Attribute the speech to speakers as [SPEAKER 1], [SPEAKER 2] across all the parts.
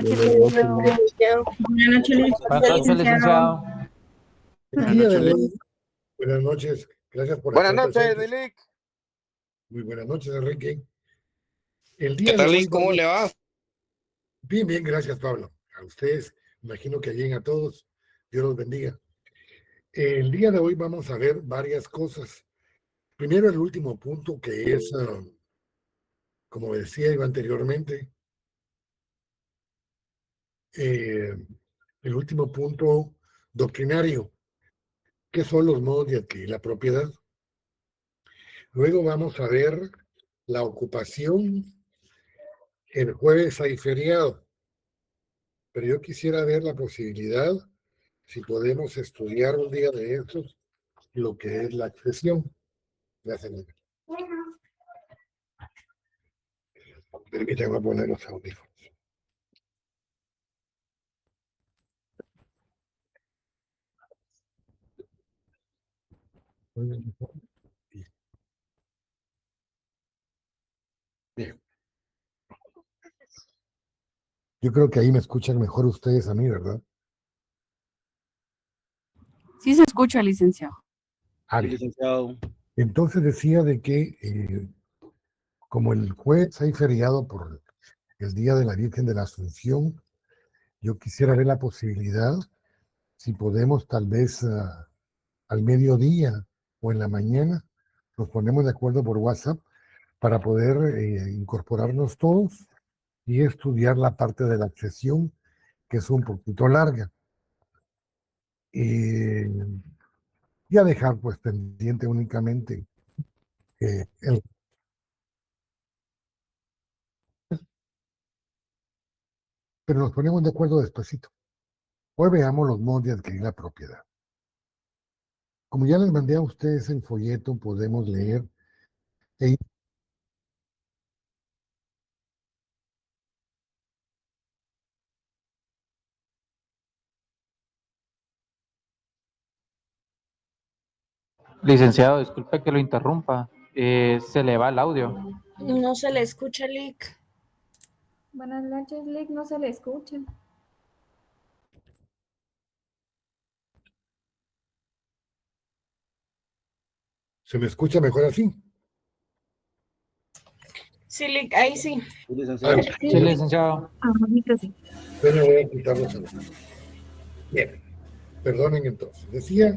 [SPEAKER 1] Buenas noches.
[SPEAKER 2] Buenas noches,
[SPEAKER 3] Buenas noches, licenciado.
[SPEAKER 1] El
[SPEAKER 4] Buenas
[SPEAKER 1] día de
[SPEAKER 4] noches.
[SPEAKER 1] hoy, buenas noches, gracias por
[SPEAKER 4] Buenas
[SPEAKER 1] estar
[SPEAKER 4] noches,
[SPEAKER 1] presentes.
[SPEAKER 4] Delic.
[SPEAKER 1] Muy buenas noches, Enrique. El
[SPEAKER 4] ¿Qué
[SPEAKER 1] día de
[SPEAKER 4] tal,
[SPEAKER 1] hoy
[SPEAKER 4] Liz? ¿Cómo le va?
[SPEAKER 1] Bien, bien, gracias, Pablo. A ustedes, imagino que bien a todos. Dios los bendiga. El día de hoy vamos a ver varias cosas. Primero, el último punto que es, como decía yo anteriormente, eh, el último punto doctrinario, que son los modos de adquirir la propiedad. Luego vamos a ver la ocupación. El jueves hay feriado, pero yo quisiera ver la posibilidad, si podemos estudiar un día de estos, lo que es la accesión. Gracias. Permítanme poner los audífonos. Bien. Yo creo que ahí me escuchan mejor ustedes a mí, ¿verdad?
[SPEAKER 2] Sí se escucha, licenciado.
[SPEAKER 1] Ah, bien.
[SPEAKER 3] Licenciado.
[SPEAKER 1] Entonces decía de que como el jueves hay feriado por el Día de la Virgen de la Asunción, yo quisiera ver la posibilidad, si podemos tal vez al mediodía o en la mañana, nos ponemos de acuerdo por WhatsApp para poder incorporarnos todos y estudiar la parte de la accesión, que es un poquito larga. Y a dejar pues pendiente únicamente el... Pero nos ponemos de acuerdo despacito. Hoy veamos los modos de adquirir la propiedad. Como ya les mandé a ustedes el folleto, podemos leer.
[SPEAKER 3] Licenciado, disculpe que lo interrumpa. Se le va el audio.
[SPEAKER 5] No se le escucha, Lick.
[SPEAKER 6] Buenas noches, Lick, no se le escucha.
[SPEAKER 1] ¿Se me escucha mejor así?
[SPEAKER 5] Sí, Lick, ahí sí.
[SPEAKER 3] Sí, licenciado.
[SPEAKER 1] Sí.
[SPEAKER 3] Sí, licenciado.
[SPEAKER 1] Bueno, voy a quitar los audífonos. Bien, perdonen entonces. Decía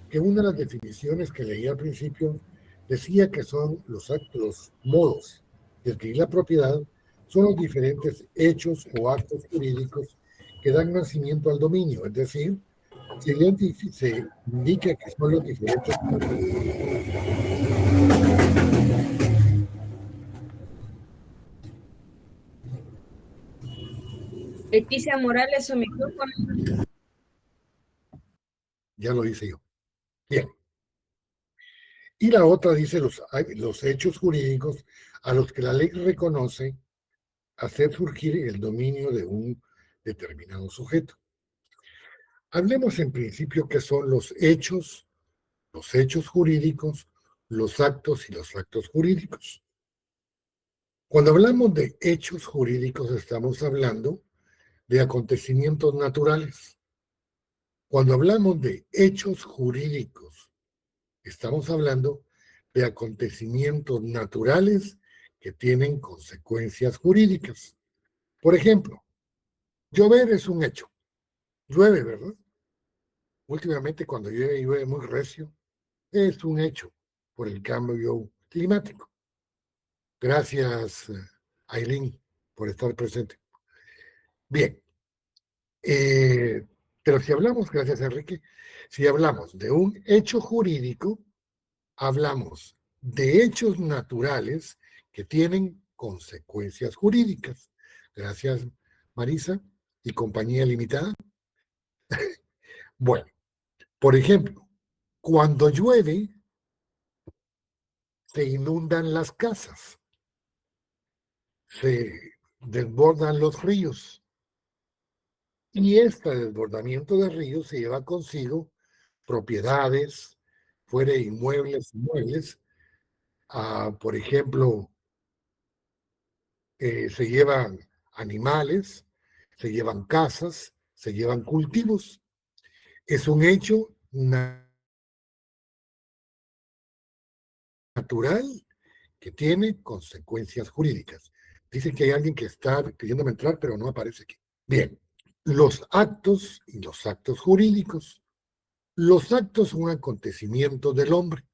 [SPEAKER 1] que una de las definiciones que leí al principio decía que son los modos de adquirir la propiedad, son los diferentes hechos o actos jurídicos que dan nacimiento al dominio, es decir, se indica que son los diferentes.
[SPEAKER 5] Leticia Morales, su micrófono.
[SPEAKER 1] Ya lo hice yo. Bien. Y la otra dice los hechos jurídicos a los que la ley reconoce hacer surgir el dominio de un determinado sujeto. Hablemos en principio qué son los hechos jurídicos, los actos y los actos jurídicos. Cuando hablamos de hechos jurídicos estamos hablando de acontecimientos naturales. Cuando hablamos de hechos jurídicos estamos hablando de acontecimientos naturales que tienen consecuencias jurídicas. Por ejemplo, llover es un hecho. Llueve, ¿verdad? Últimamente cuando llueve, llueve muy recio. Es un hecho por el cambio climático. Gracias, Aileen, por estar presente. Bien. Pero si hablamos, gracias, Enrique, si hablamos de un hecho jurídico, hablamos de hechos naturales que tienen consecuencias jurídicas. Gracias, Marisa y compañía limitada. Bueno, por ejemplo, cuando llueve, se inundan las casas, se desbordan los ríos. Y este desbordamiento de ríos se lleva consigo propiedades, fuera inmuebles, inmuebles. Por ejemplo, se llevan animales, se llevan casas, se llevan cultivos. Es un hecho natural que tiene consecuencias jurídicas. Dicen que hay alguien que está pidiéndome entrar, pero no aparece aquí. Bien, los actos y los actos jurídicos. Los actos son un acontecimiento del hombre,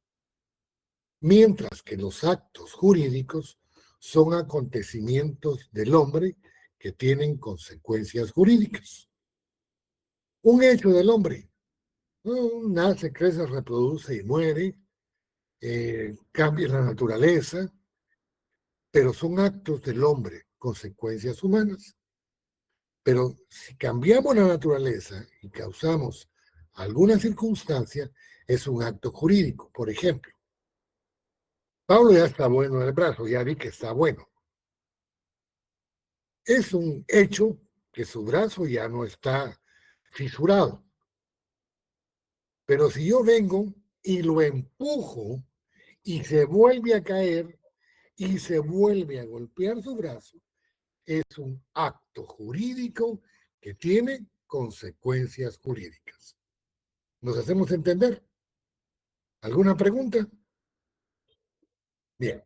[SPEAKER 1] mientras que los actos jurídicos son acontecimientos del hombre que tienen consecuencias jurídicas. Un hecho del hombre, nace, crece, reproduce y muere, cambia la naturaleza, pero son actos del hombre, consecuencias humanas. Pero si cambiamos la naturaleza y causamos alguna circunstancia, es un acto jurídico. Por ejemplo, Pablo ya está bueno en el brazo, ya vi que está bueno. Es un hecho que su brazo ya no está fisurado. Pero si yo vengo y lo empujo y se vuelve a caer y se vuelve a golpear su brazo, es un acto jurídico que tiene consecuencias jurídicas. ¿Nos hacemos entender? ¿Alguna pregunta? Bien.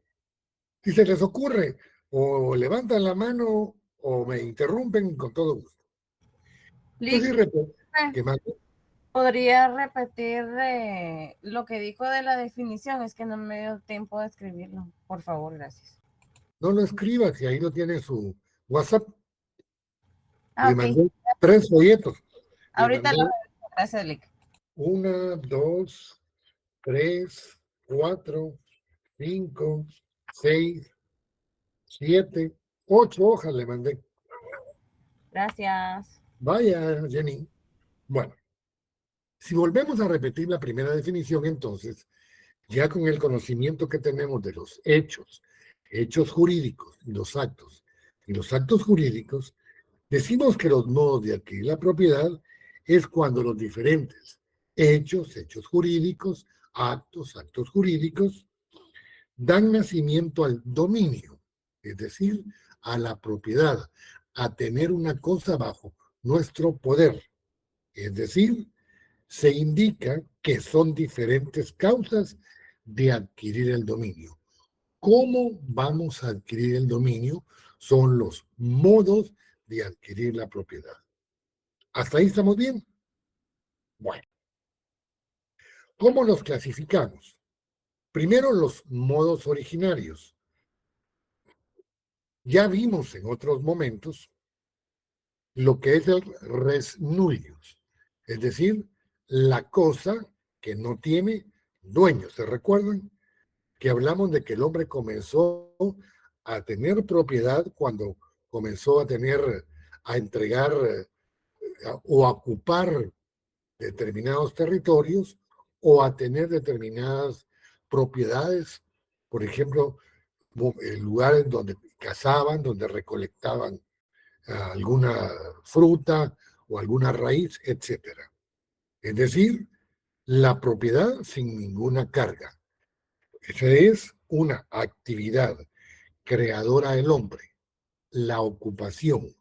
[SPEAKER 1] Si se les ocurre, o levantan la mano o me interrumpen con todo gusto. Yo sí repito, ¿qué más?
[SPEAKER 4] ¿Podría repetir lo que dijo de la definición? Es que no me dio tiempo de escribirlo. Por favor, gracias.
[SPEAKER 1] No lo escriba, si ahí lo tiene su WhatsApp. Le
[SPEAKER 4] Ok.
[SPEAKER 1] mandé 3 folletos.
[SPEAKER 4] Ahorita lo gracias, Lick.
[SPEAKER 1] 1, 2, 3, 4, 5, 6, 7, 8 hojas le mandé.
[SPEAKER 4] Gracias.
[SPEAKER 1] Vaya, Jenny. Bueno, si volvemos a repetir la primera definición, entonces, ya con el conocimiento que tenemos de los hechos jurídicos y los actos jurídicos, decimos que los modos de adquirir la propiedad es cuando los diferentes hechos jurídicos, actos jurídicos, dan nacimiento al dominio, es decir, a la propiedad, a tener una cosa bajo nuestro poder. Es decir, se indica que son diferentes causas de adquirir el dominio. ¿Cómo vamos a adquirir el dominio? Son los modos de adquirir la propiedad. ¿Hasta ahí estamos bien? Bueno, ¿cómo los clasificamos? Primero, los modos originarios. Ya vimos en otros momentos lo que es el res nullius, es decir, la cosa que no tiene dueño. ¿Se recuerdan? Que hablamos de que el hombre comenzó a tener propiedad cuando comenzó a entregar o a ocupar determinados territorios o a tener determinadas propiedades, por ejemplo, lugares donde cazaban, donde recolectaban alguna fruta o alguna raíz, etcétera. Es decir, la propiedad sin ninguna carga. Esa es una actividad creadora del hombre, la ocupación.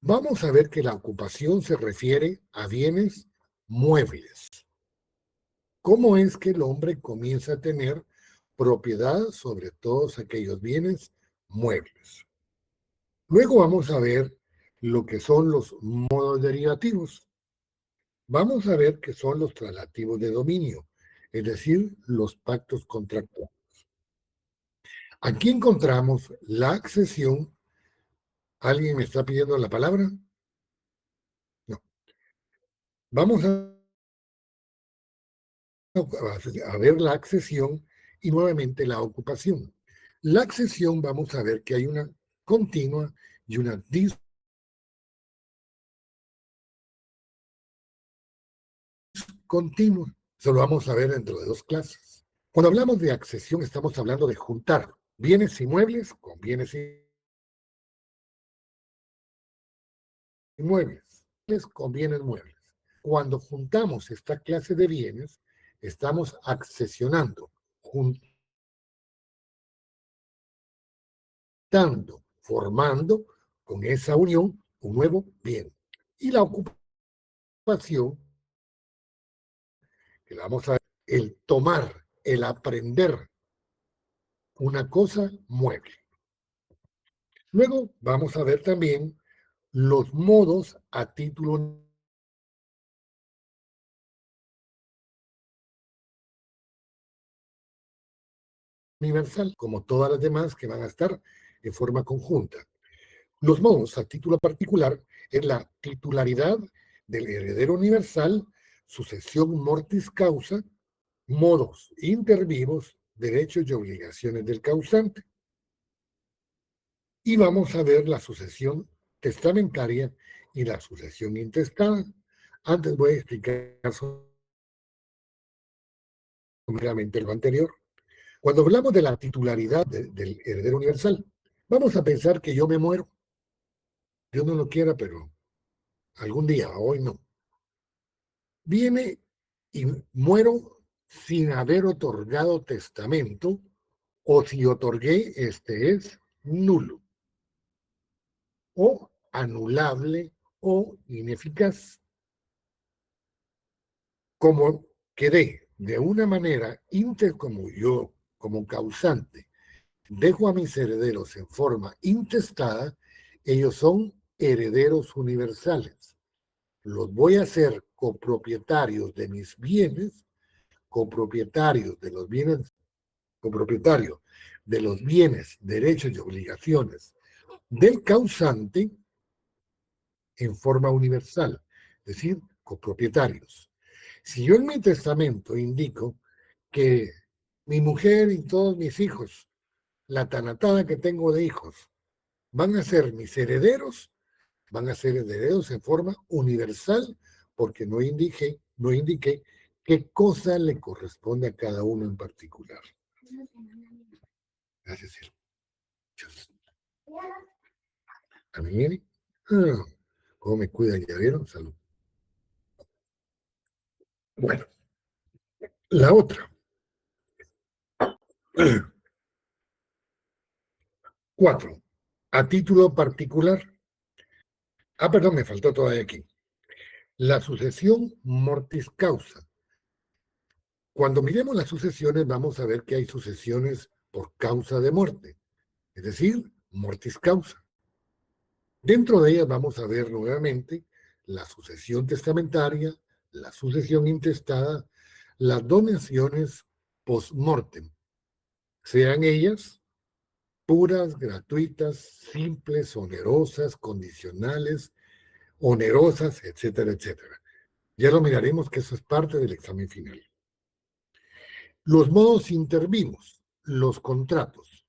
[SPEAKER 1] Vamos a ver que la ocupación se refiere a bienes muebles. ¿Cómo es que el hombre comienza a tener propiedad sobre todos aquellos bienes muebles? Luego vamos a ver lo que son los modos derivativos. Vamos a ver qué son los traslativos de dominio, es decir, los pactos contractuales. Aquí encontramos la accesión. ¿Alguien me está pidiendo la palabra? No. Vamos a ver la accesión y nuevamente la ocupación. La accesión vamos a ver que hay una continua y una discontinua. Eso lo vamos a ver dentro de 2 clases. Cuando hablamos de accesión estamos hablando de juntar bienes inmuebles con bienes inmuebles, con bienes muebles. Cuando juntamos esta clase de bienes, estamos accesionando, juntando, formando con esa unión un nuevo bien. Y la ocupación, que la vamos a ver, el tomar, el aprender una cosa mueble. Luego vamos a ver también los modos a título universal, como todas las demás que van a estar en forma conjunta. Los modos a título particular es la titularidad del heredero universal, sucesión mortis causa, modos intervivos, derechos y obligaciones del causante. Y vamos a ver la sucesión testamentaria y la sucesión intestada. Antes voy a explicar someramente lo anterior. Cuando hablamos de la titularidad del heredero universal, vamos a pensar que yo me muero. Dios no lo quiera, pero algún día, hoy no. Viene y muero sin haber otorgado testamento, o si otorgué, este es nulo, o anulable, o ineficaz. Como quedé de una manera como yo, como causante, dejo a mis herederos en forma intestada, ellos son herederos universales. Los voy a hacer copropietarios de mis bienes, copropietarios de los bienes, copropietario de los bienes, derechos y obligaciones del causante en forma universal, es decir, copropietarios. Si yo en mi testamento indico que mi mujer y todos mis hijos, la tanatada que tengo de hijos, van a ser mis herederos, van a ser herederos en forma universal, porque no indiqué qué cosa le corresponde a cada uno en particular. Gracias, Silvia. ¿A mí viene? Ah, ¿cómo me cuidan? ¿Ya vieron? Salud. Bueno, la otra. 4. A título particular. Ah, perdón, me faltó todavía aquí. La sucesión mortis causa. Cuando miremos las sucesiones, vamos a ver que hay sucesiones por causa de muerte, es decir, mortis causa. Dentro de ellas vamos a ver nuevamente la sucesión testamentaria, la sucesión intestada, las donaciones post-mortem, sean ellas puras, gratuitas, simples, onerosas, condicionales, onerosas, etcétera, etcétera. Ya lo miraremos que eso es parte del examen final. Los modos intervimos, los contratos.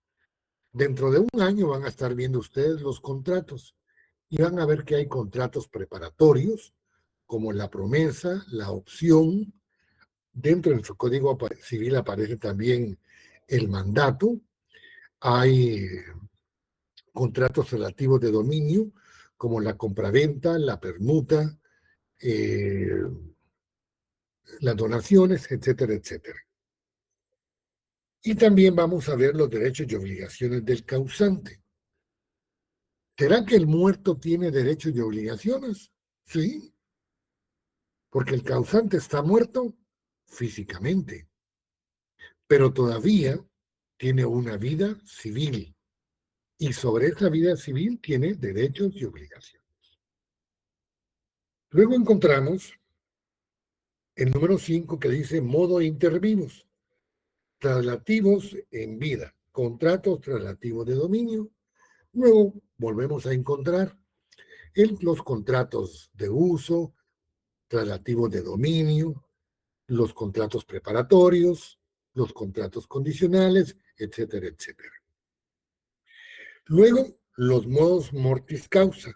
[SPEAKER 1] Dentro de un año van a estar viendo ustedes los contratos y van a ver que hay contratos preparatorios, como la promesa, la opción. Dentro de su código civil aparece también el mandato. Hay contratos relativos de dominio, como la compraventa, la permuta, las donaciones, etcétera, etcétera. Y también vamos a ver los derechos y obligaciones del causante. ¿Será que el muerto tiene derechos y obligaciones? Sí, porque el causante está muerto físicamente, pero todavía tiene una vida civil y sobre esa vida civil tiene derechos y obligaciones. Luego encontramos el número 5 que dice modo intervivos, traslativos en vida, contratos traslativos de dominio. Luego volvemos a encontrar los contratos de uso, traslativos de dominio, los contratos preparatorios, los contratos condicionales, etcétera, etcétera. Luego, los modos mortis causa,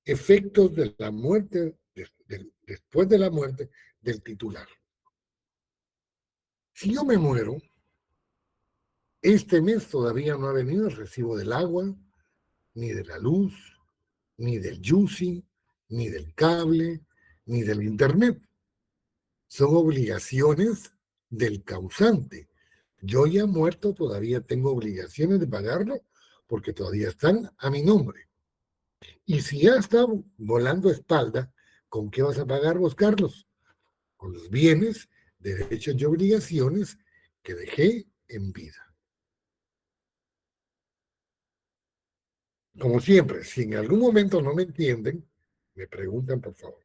[SPEAKER 1] efectos de la muerte, después de la muerte del titular. Si yo me muero, este mes todavía no ha venido el recibo del agua, ni de la luz, ni del yusi, ni del cable, ni del internet. Son obligaciones del causante. Yo ya muerto todavía tengo obligaciones de pagarlo porque todavía están a mi nombre. Y si ya está volando espalda, ¿con qué vas a pagar vos, Carlos? Con los bienes, derechos y obligaciones que dejé en vida. Como siempre, si en algún momento no me entienden, me preguntan, por favor.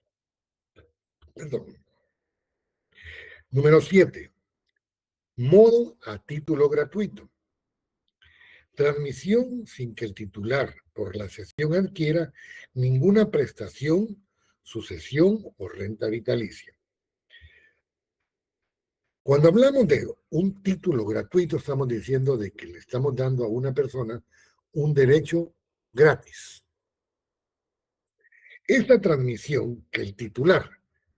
[SPEAKER 1] Perdón. Número 7. Modo a título gratuito. Transmisión sin que el titular por la cesión adquiera ninguna prestación, sucesión o renta vitalicia. Cuando hablamos de un título gratuito, estamos diciendo de que le estamos dando a una persona un derecho gratis. Esta transmisión que el titular,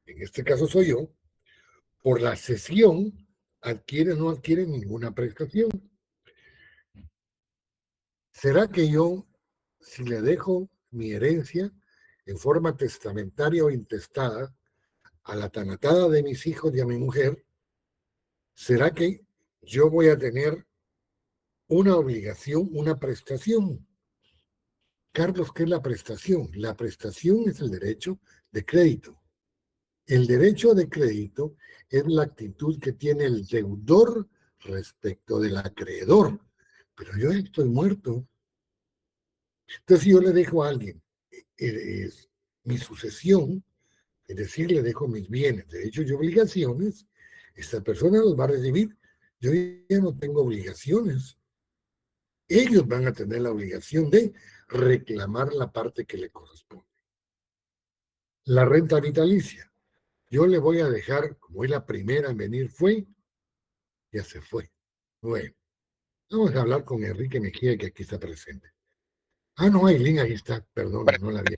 [SPEAKER 1] en este caso soy yo, por la cesión adquiere o no adquiere ninguna prestación. ¿Será que yo, si le dejo mi herencia en forma testamentaria o intestada a la tanatada de mis hijos y a mi mujer, será que yo voy a tener una obligación, una prestación? Carlos, ¿qué es la prestación? La prestación es el derecho de crédito. El derecho de crédito es la actitud que tiene el deudor respecto del acreedor. Pero yo estoy muerto. Entonces, si yo le dejo a alguien mi sucesión, es decir, le dejo mis bienes, derechos y obligaciones, esta persona los va a recibir. Yo ya no tengo obligaciones. Ellos van a tener la obligación de reclamar la parte que le corresponde. La renta vitalicia. Yo le voy a dejar, como es la primera en venir, ya se fue. Bueno, vamos a hablar con Enrique Mejía, que aquí está presente. Ah, no, Aileen, ahí está, perdón, no la vi.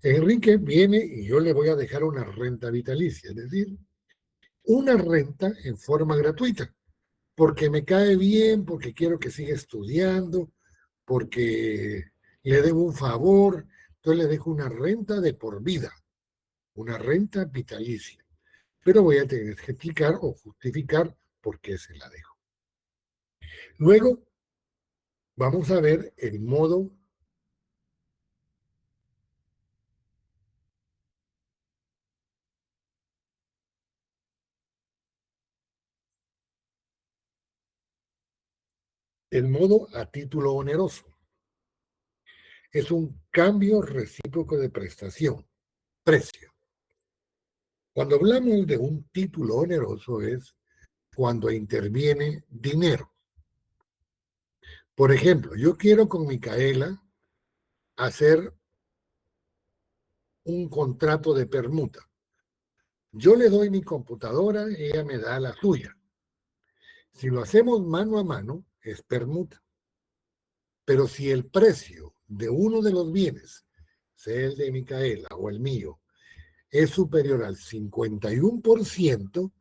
[SPEAKER 1] Enrique viene y yo le voy a dejar una renta vitalicia, es decir, una renta en forma gratuita, porque me cae bien, porque quiero que siga estudiando, porque le debo un favor, entonces le dejo una renta de por vida, una renta vitalicia. Pero voy a tener que explicar o justificar por qué se la dejo. Luego, vamos a ver el modo a título oneroso. Es un cambio recíproco de prestación, precio. Cuando hablamos de un título oneroso es cuando interviene dinero. Por ejemplo, yo quiero con Micaela hacer un contrato de permuta. Yo le doy mi computadora, ella me da la suya. Si lo hacemos mano a mano, es permuta. Pero si el precio de uno de los bienes, sea el de Micaela o el mío, es superior al 51%,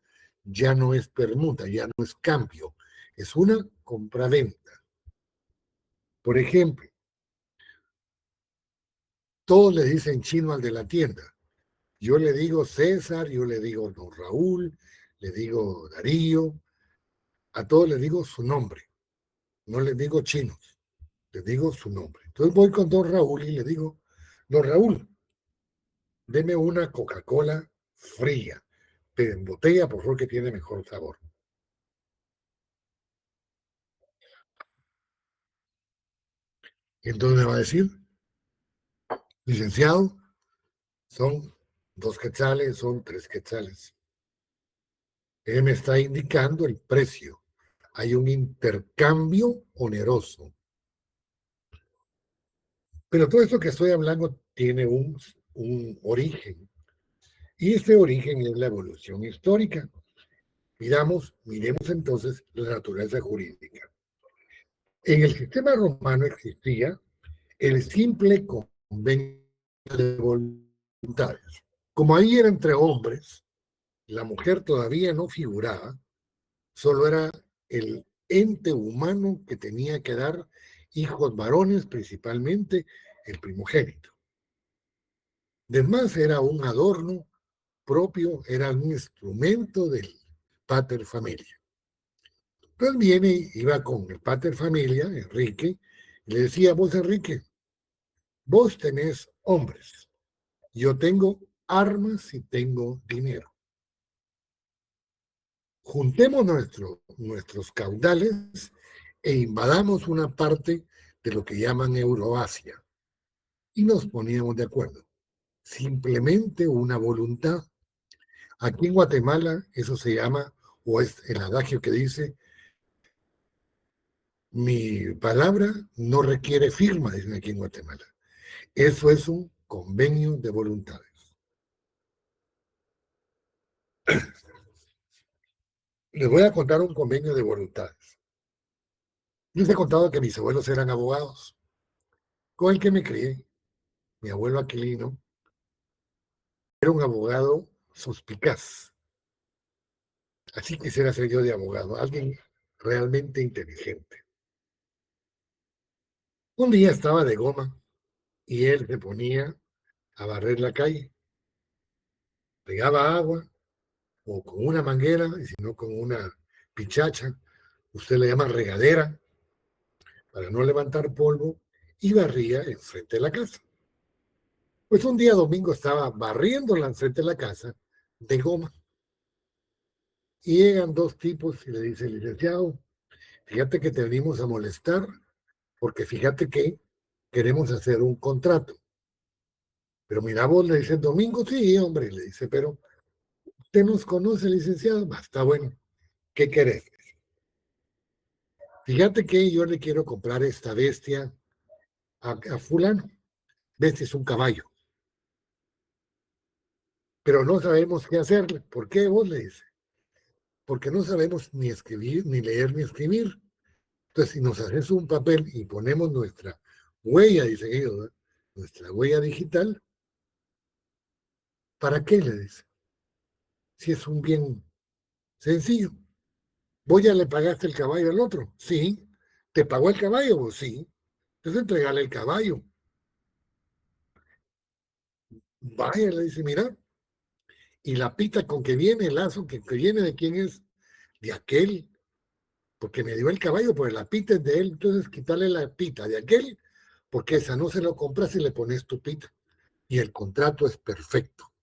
[SPEAKER 1] ya no es permuta, ya no es cambio, es una compraventa. Por ejemplo, todos le dicen chino al de la tienda. Yo le digo César, yo le digo don Raúl, le digo Darío, a todos les digo su nombre, no les digo chinos, les digo su nombre. Entonces voy con don Raúl y le digo, don Raúl, deme una Coca-Cola fría, pero en botella, por favor, que tiene mejor sabor. Y entonces me va a decir, licenciado, son 2 quetzales, son 3 quetzales. Él me está indicando el precio. Hay un intercambio oneroso. Pero todo esto que estoy hablando tiene un origen. Y este origen es la evolución histórica. Miremos entonces la naturaleza jurídica. En el sistema romano existía el simple convenio de voluntades. Como ahí era entre hombres, la mujer todavía no figuraba, solo era el ente humano que tenía que dar hijos varones, principalmente el primogénito. Además, era un adorno propio, era un instrumento del pater familia. Entonces viene, iba con el pater familia, Enrique, y le decía, vos Enrique, Vos tenés hombres, yo tengo armas y tengo dinero. Juntemos nuestros caudales e invadamos una parte de lo que llaman Euroasia. Y nos poníamos de acuerdo. Simplemente una voluntad. Aquí en Guatemala eso se llama, o es el adagio que dice, mi palabra no requiere firma, dicen aquí en Guatemala. Eso es un convenio de voluntades. Les voy a contar un convenio de voluntades. Yo les he contado que mis abuelos eran abogados, con el que me crié. Mi abuelo Aquilino era un abogado suspicaz. Así quisiera ser yo de abogado, alguien realmente inteligente. Un día estaba de goma y él se ponía a barrer la calle. Pegaba agua o con una manguera, y si no con una pichacha, usted le llama regadera, para no levantar polvo, y barría enfrente de la casa. Pues un día domingo estaba barriéndola enfrente de la casa de goma. Y llegan dos tipos y le dicen, licenciado, fíjate que te venimos a molestar porque fíjate que queremos hacer un contrato. Pero mira, vos le dice, domingo, sí, hombre, le dice, pero usted nos conoce, licenciado, está bueno, ¿qué querés? Fíjate que yo le quiero comprar esta bestia a fulano. Bestia es un caballo. Pero no sabemos qué hacerle. ¿Por qué vos le dice? Porque no sabemos ni escribir, ni leer, ni escribir. Entonces, si nos haces un papel y ponemos nuestra huella, dicen ellos, ¿verdad? Nuestra huella digital, ¿para qué le dice? Si es un bien sencillo. ¿Vos ya le pagaste el caballo al otro? Sí. ¿Te pagó el caballo? Vos sí. Entonces entregale el caballo. Vaya, le dice, mira, y la pita con que viene, el lazo que viene, ¿de quién es? De aquel, porque me dio el caballo, pues la pita es de él, entonces quitarle la pita de aquel, porque esa no se lo compras y le pones tu pita. Y el contrato es perfecto.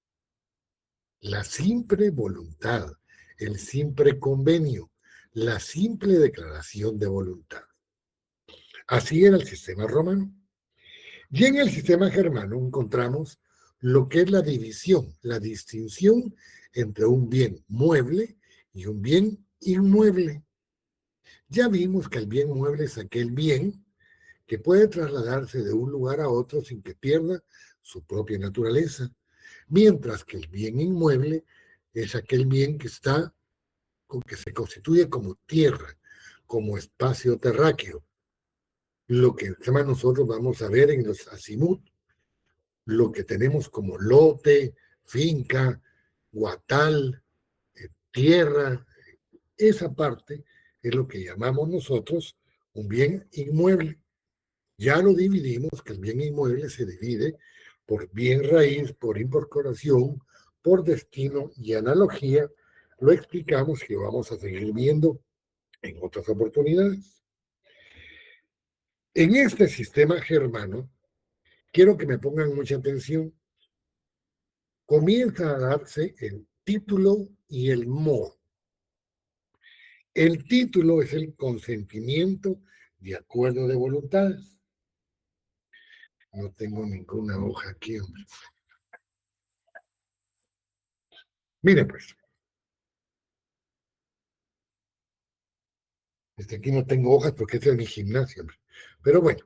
[SPEAKER 1] La simple voluntad, el simple convenio, la simple declaración de voluntad. Así era el sistema romano. Y en el sistema germano encontramos lo que es la división, la distinción entre un bien mueble y un bien inmueble. Ya vimos que el bien mueble es aquel bien que puede trasladarse de un lugar a otro sin que pierda su propia naturaleza, mientras que el bien inmueble es aquel bien que está, que se constituye como tierra, como espacio terráqueo. Lo que nosotros vamos a ver en los azimut, lo que tenemos como lote, finca, guatal, tierra, esa parte es lo que llamamos nosotros un bien inmueble. Ya lo dividimos, que el bien inmueble se divide por bien raíz, por incorporación, por destino y analogía. Lo explicamos y lo vamos a seguir viendo en otras oportunidades. En este sistema germano, quiero que me pongan mucha atención. Comienza a darse el título y el modo. El título es el consentimiento de acuerdo de voluntades. No tengo ninguna hoja aquí, hombre. Mire, pues. Aquí no tengo hojas porque este es mi gimnasio, hombre. Pero bueno,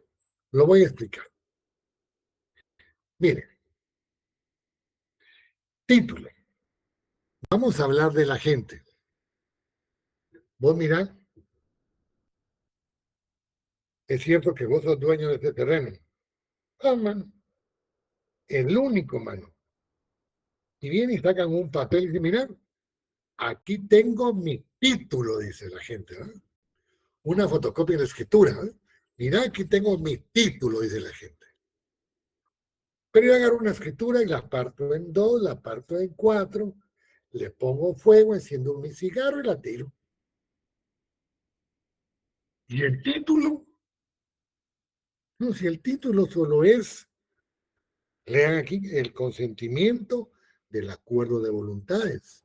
[SPEAKER 1] lo voy a explicar. Mire, título. Vamos a hablar de la gente. Vos mirá, es cierto que vos sos dueño de este terreno. Ah, mano. El único, mano. Y vienen y sacan un papel y dicen, mirá, aquí tengo mi título, dice la gente, ¿verdad? Una fotocopia de la escritura, ¿verdad? Mirá, aquí tengo mi título, dice la gente. Pero yo agarro una escritura y la parto en dos, la parto en cuatro, le pongo fuego, enciendo mi cigarro y la tiro. ¿Y el título? No, si el título solo es Lean aquí el consentimiento del acuerdo de voluntades.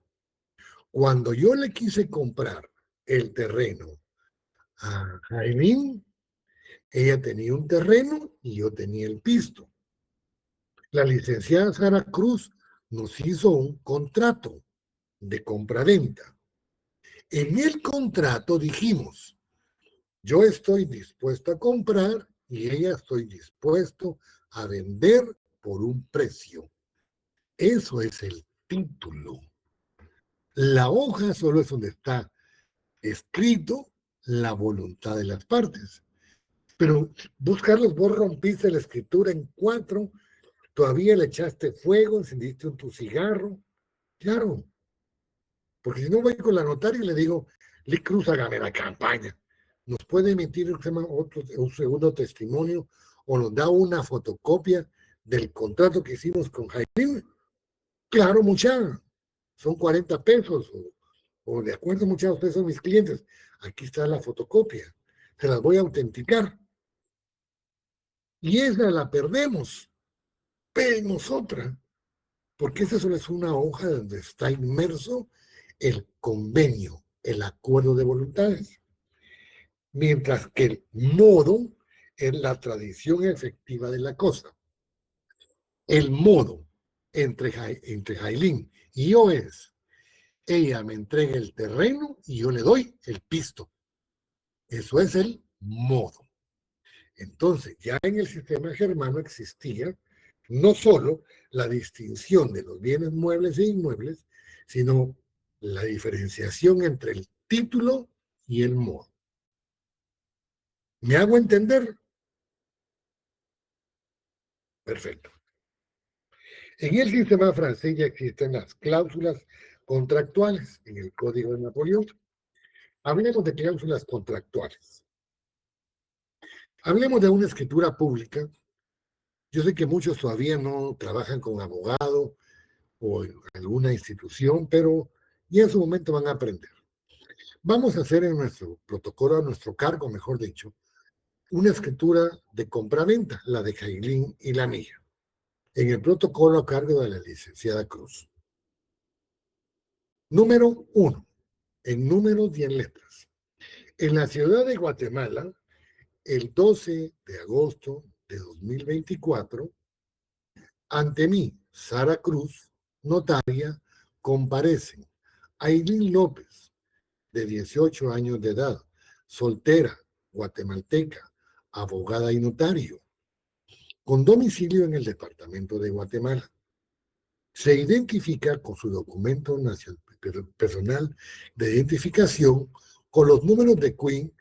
[SPEAKER 1] Cuando yo le quise comprar el terreno a Jailin, ella tenía un terreno y yo tenía el pisto. La licenciada Sara Cruz nos hizo un contrato de compra-venta. En el contrato dijimos, yo estoy dispuesto a comprar y ella estoy dispuesto a vender por un precio. Eso es el título. La hoja solo es donde está escrito la voluntad de las partes. Pero vos, Carlos, vos rompiste la escritura en 4, todavía le echaste fuego, encendiste tu cigarro. Claro, porque si no voy con la notaria y le digo, Lick Cruz, hágame la campaña. Nos puede emitir un segundo testimonio o nos da una fotocopia del contrato que hicimos con Jaime. Claro, mucha, son 40 pesos o de acuerdo, muchachos, ustedes son mis clientes. Aquí está la fotocopia. Se las voy a autenticar. Y esa la perdemos. Pedimos otra. Porque esa solo es una hoja donde está inmerso el convenio, el acuerdo de voluntades. Mientras que el modo es la tradición efectiva de la cosa. El modo entre Jailin y yo es, ella me entrega el terreno y yo le doy el pisto. Eso es el modo. Entonces, ya en el sistema germano existía no solo la distinción de los bienes muebles e inmuebles, sino la diferenciación entre el título y el modo. ¿Me hago entender? Perfecto. En el sistema francés ya existen las cláusulas contractuales en el Código de Napoleón. Hablemos de cláusulas contractuales. Hablemos de una escritura pública. Yo sé que muchos todavía no trabajan con abogado o en alguna institución, pero ya en su momento van a aprender. Vamos a hacer en nuestro protocolo, a nuestro cargo, mejor dicho, una escritura de compraventa, la de Jailin y la mía, en el protocolo a cargo de la licenciada Cruz. Número 1, en números y en letras. En la ciudad de Guatemala, el 12 de agosto de 2024, ante mí, Sara Cruz, notaria, comparecen Ailín López, de 18 años de edad, soltera, guatemalteca, abogada y notario, con domicilio en el departamento de Guatemala. Se identifica con su documento personal de identificación con los números de CUIN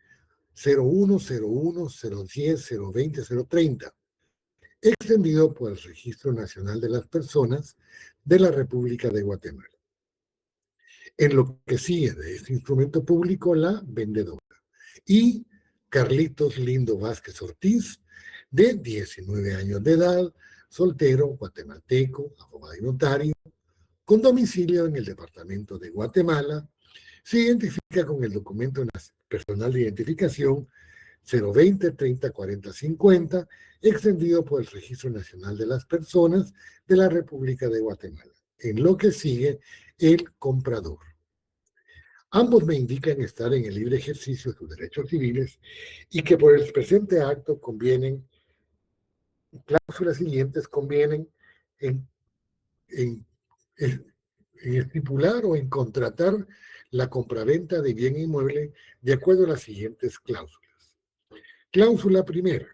[SPEAKER 1] 0101, 010, 020, 030, extendido por el Registro Nacional de las Personas de la República de Guatemala. En lo que sigue de este instrumento público, la vendedora. Y Carlitos Lindo Vázquez Ortiz, de 19 años de edad, soltero, guatemalteco, abogado y notario, con domicilio en el departamento de Guatemala, se identifica con el documento personal de identificación 020 30 40 50, extendido por el Registro Nacional de las Personas de la República de Guatemala. En lo que sigue, el comprador. Ambos me indican estar en el libre ejercicio de sus derechos civiles y que por el presente acto convienen, cláusulas siguientes convienen en, en, en estipular o en contratar la compraventa de bien inmueble de acuerdo a las siguientes cláusulas. Cláusula primera.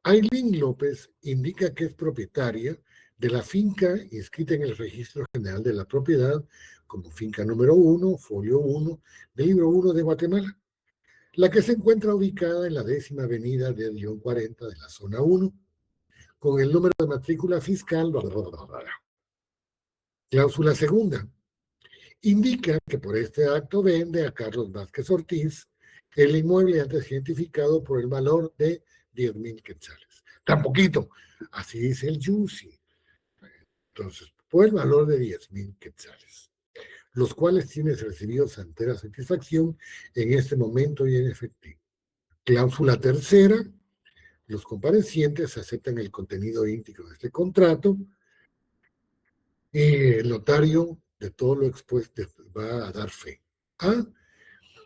[SPEAKER 1] Ailín López indica que es propietaria de la finca inscrita en el Registro General de la Propiedad como finca número 1, folio 1, del libro 1 de Guatemala, la que se encuentra ubicada en la 10ª avenida del guión 40 de la zona 1, con el número de matrícula fiscal. Cláusula segunda. Indica que por este acto vende a Carlos Vázquez Ortiz el inmueble antes identificado por el valor de 10,000 quetzales. Tan poquito. Así dice el Yusi. Entonces, por el valor de 10,000 quetzales, los cuales tienes recibidos entera satisfacción en este momento y en efectivo. Cláusula tercera. Los comparecientes aceptan el contenido íntegro de este contrato y el notario de todo lo expuesto va a dar fe. A,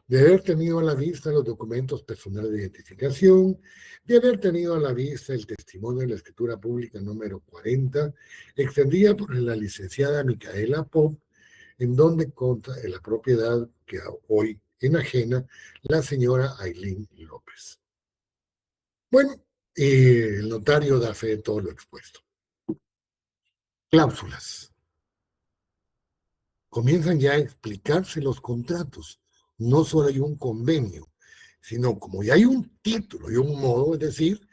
[SPEAKER 1] de haber tenido a la vista los documentos personales de identificación, de haber tenido a la vista el testimonio de la escritura pública número 40, extendida por la licenciada Micaela Pop, en donde consta en la propiedad que hoy enajena la señora Ailín López. Bueno, el notario da fe de todo lo expuesto. Cláusulas. Comienzan ya a explicarse los contratos. No solo hay un convenio, sino como ya hay un título y un modo, es decir,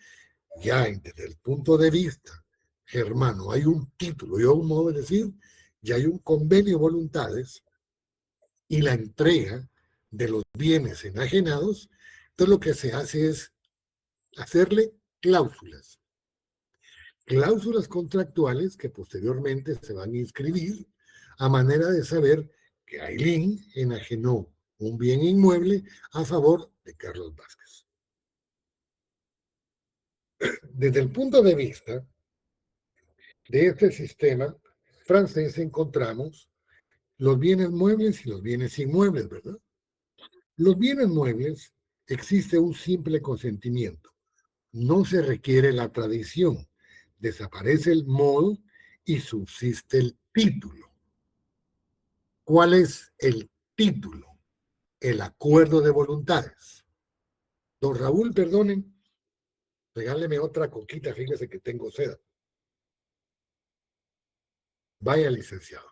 [SPEAKER 1] ya desde el punto de vista germano hay un título y un modo, es decir, ya hay un convenio de voluntades y la entrega de los bienes enajenados. Entonces lo que se hace es hacerle cláusulas. Cláusulas contractuales que posteriormente se van a inscribir a manera de saber que Ailín enajenó un bien inmueble a favor de Carlos Vázquez. Desde el punto de vista de este sistema francés encontramos los bienes muebles y los bienes inmuebles, ¿verdad? Los bienes muebles existe un simple consentimiento. No se requiere la tradición. Desaparece el modo y subsiste el título. ¿Cuál es el título? El acuerdo de voluntades. Don Raúl, perdonen, regáleme otra coquita, fíjese que tengo sed. Vaya, licenciado.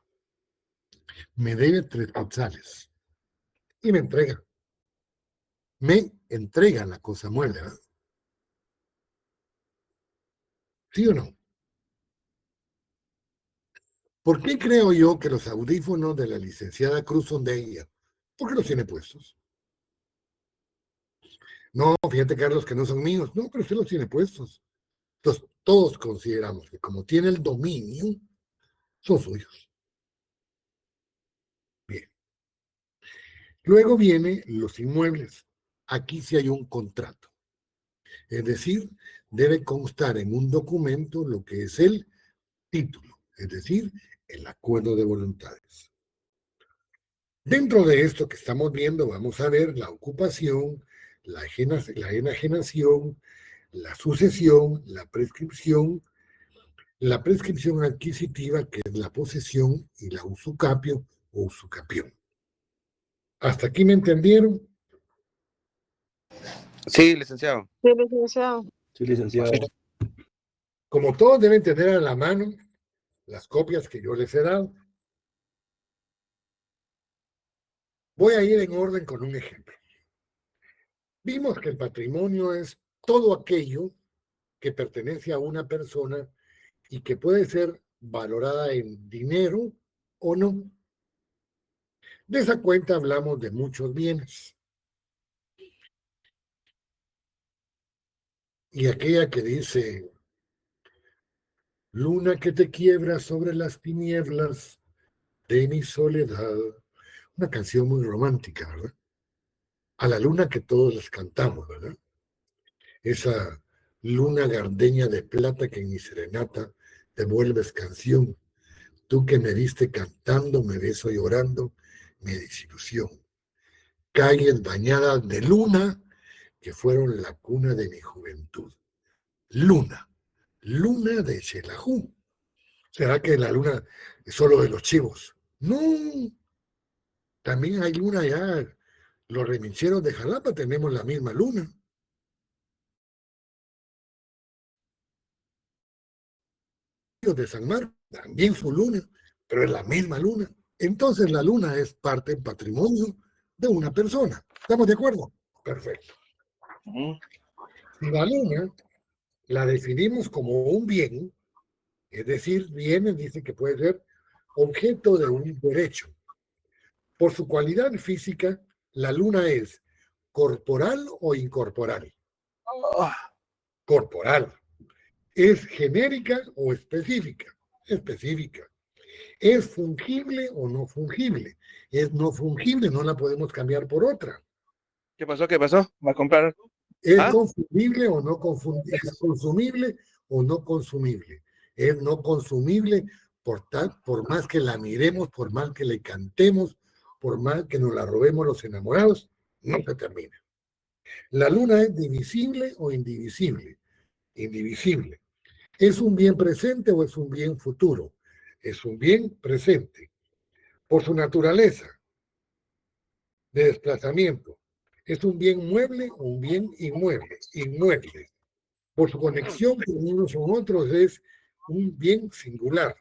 [SPEAKER 1] Me debe 3 quetzales. Y me entrega. Me entrega la cosa mueble, ¿verdad? ¿Sí o no? ¿Por qué creo yo que los audífonos de la licenciada Cruz son de ella? ¿Por qué los tiene puestos? No, fíjate, Carlos, que no son míos. No, pero usted los tiene puestos. Entonces, todos consideramos que como tiene el dominio, son suyos. Bien. Luego vienen los inmuebles. Aquí sí hay un contrato. Es decir, debe constar en un documento lo que es el título, es decir, el acuerdo de voluntades. Dentro de esto que estamos viendo, vamos a ver la ocupación, la enajenación, la sucesión, la prescripción adquisitiva, que es la posesión, y la usucapio o usucapión. ¿Hasta aquí me entendieron?
[SPEAKER 7] Sí, licenciado.
[SPEAKER 5] Sí, licenciado.
[SPEAKER 8] Sí, licenciado.
[SPEAKER 1] Como todos deben tener a la mano las copias que yo les he dado, voy a ir en orden con un ejemplo. Vimos que el patrimonio es todo aquello que pertenece a una persona y que puede ser valorada en dinero o no. De esa cuenta hablamos de muchos bienes. Y aquella que dice, luna que te quiebra sobre las tinieblas de mi soledad. Una canción muy romántica, ¿verdad? A la luna que todos les cantamos, ¿verdad? Esa luna gardeña de plata que en mi serenata te vuelves canción. Tú que me viste cantando, me beso llorando, mi desilusión. Calles bañadas de luna que fueron la cuna de mi juventud. Luna, luna de Xelajú. ¿Será que la luna es solo de los chivos? No, también hay luna allá. Los remincheros de Jalapa tenemos la misma luna. Los de San Marcos también su luna, pero es la misma luna. Entonces la luna es parte del patrimonio de una persona. ¿Estamos de acuerdo? Perfecto. Si la luna la definimos como un bien, es decir, bienes dice que puede ser objeto de un derecho. Por su cualidad física, la luna es corporal o incorporal. Corporal. ¿Es genérica o específica? Específica. ¿Es fungible o no fungible? Es no fungible, no la podemos cambiar por otra.
[SPEAKER 7] ¿Qué pasó? ¿Qué pasó? ¿Va a comprar?
[SPEAKER 1] ¿Es
[SPEAKER 7] ¿Ah?
[SPEAKER 1] confundible o no confundible? ¿Es consumible o no consumible? Es no consumible por más que la miremos, por más que le cantemos, por más que nos la robemos los enamorados, no se termina. La luna es divisible o indivisible. Indivisible. ¿Es un bien presente o es un bien futuro? Es un bien presente. Por su naturaleza de desplazamiento, ¿es un bien mueble o un bien inmueble? Inmueble. Por su conexión con unos con otros es un bien singular.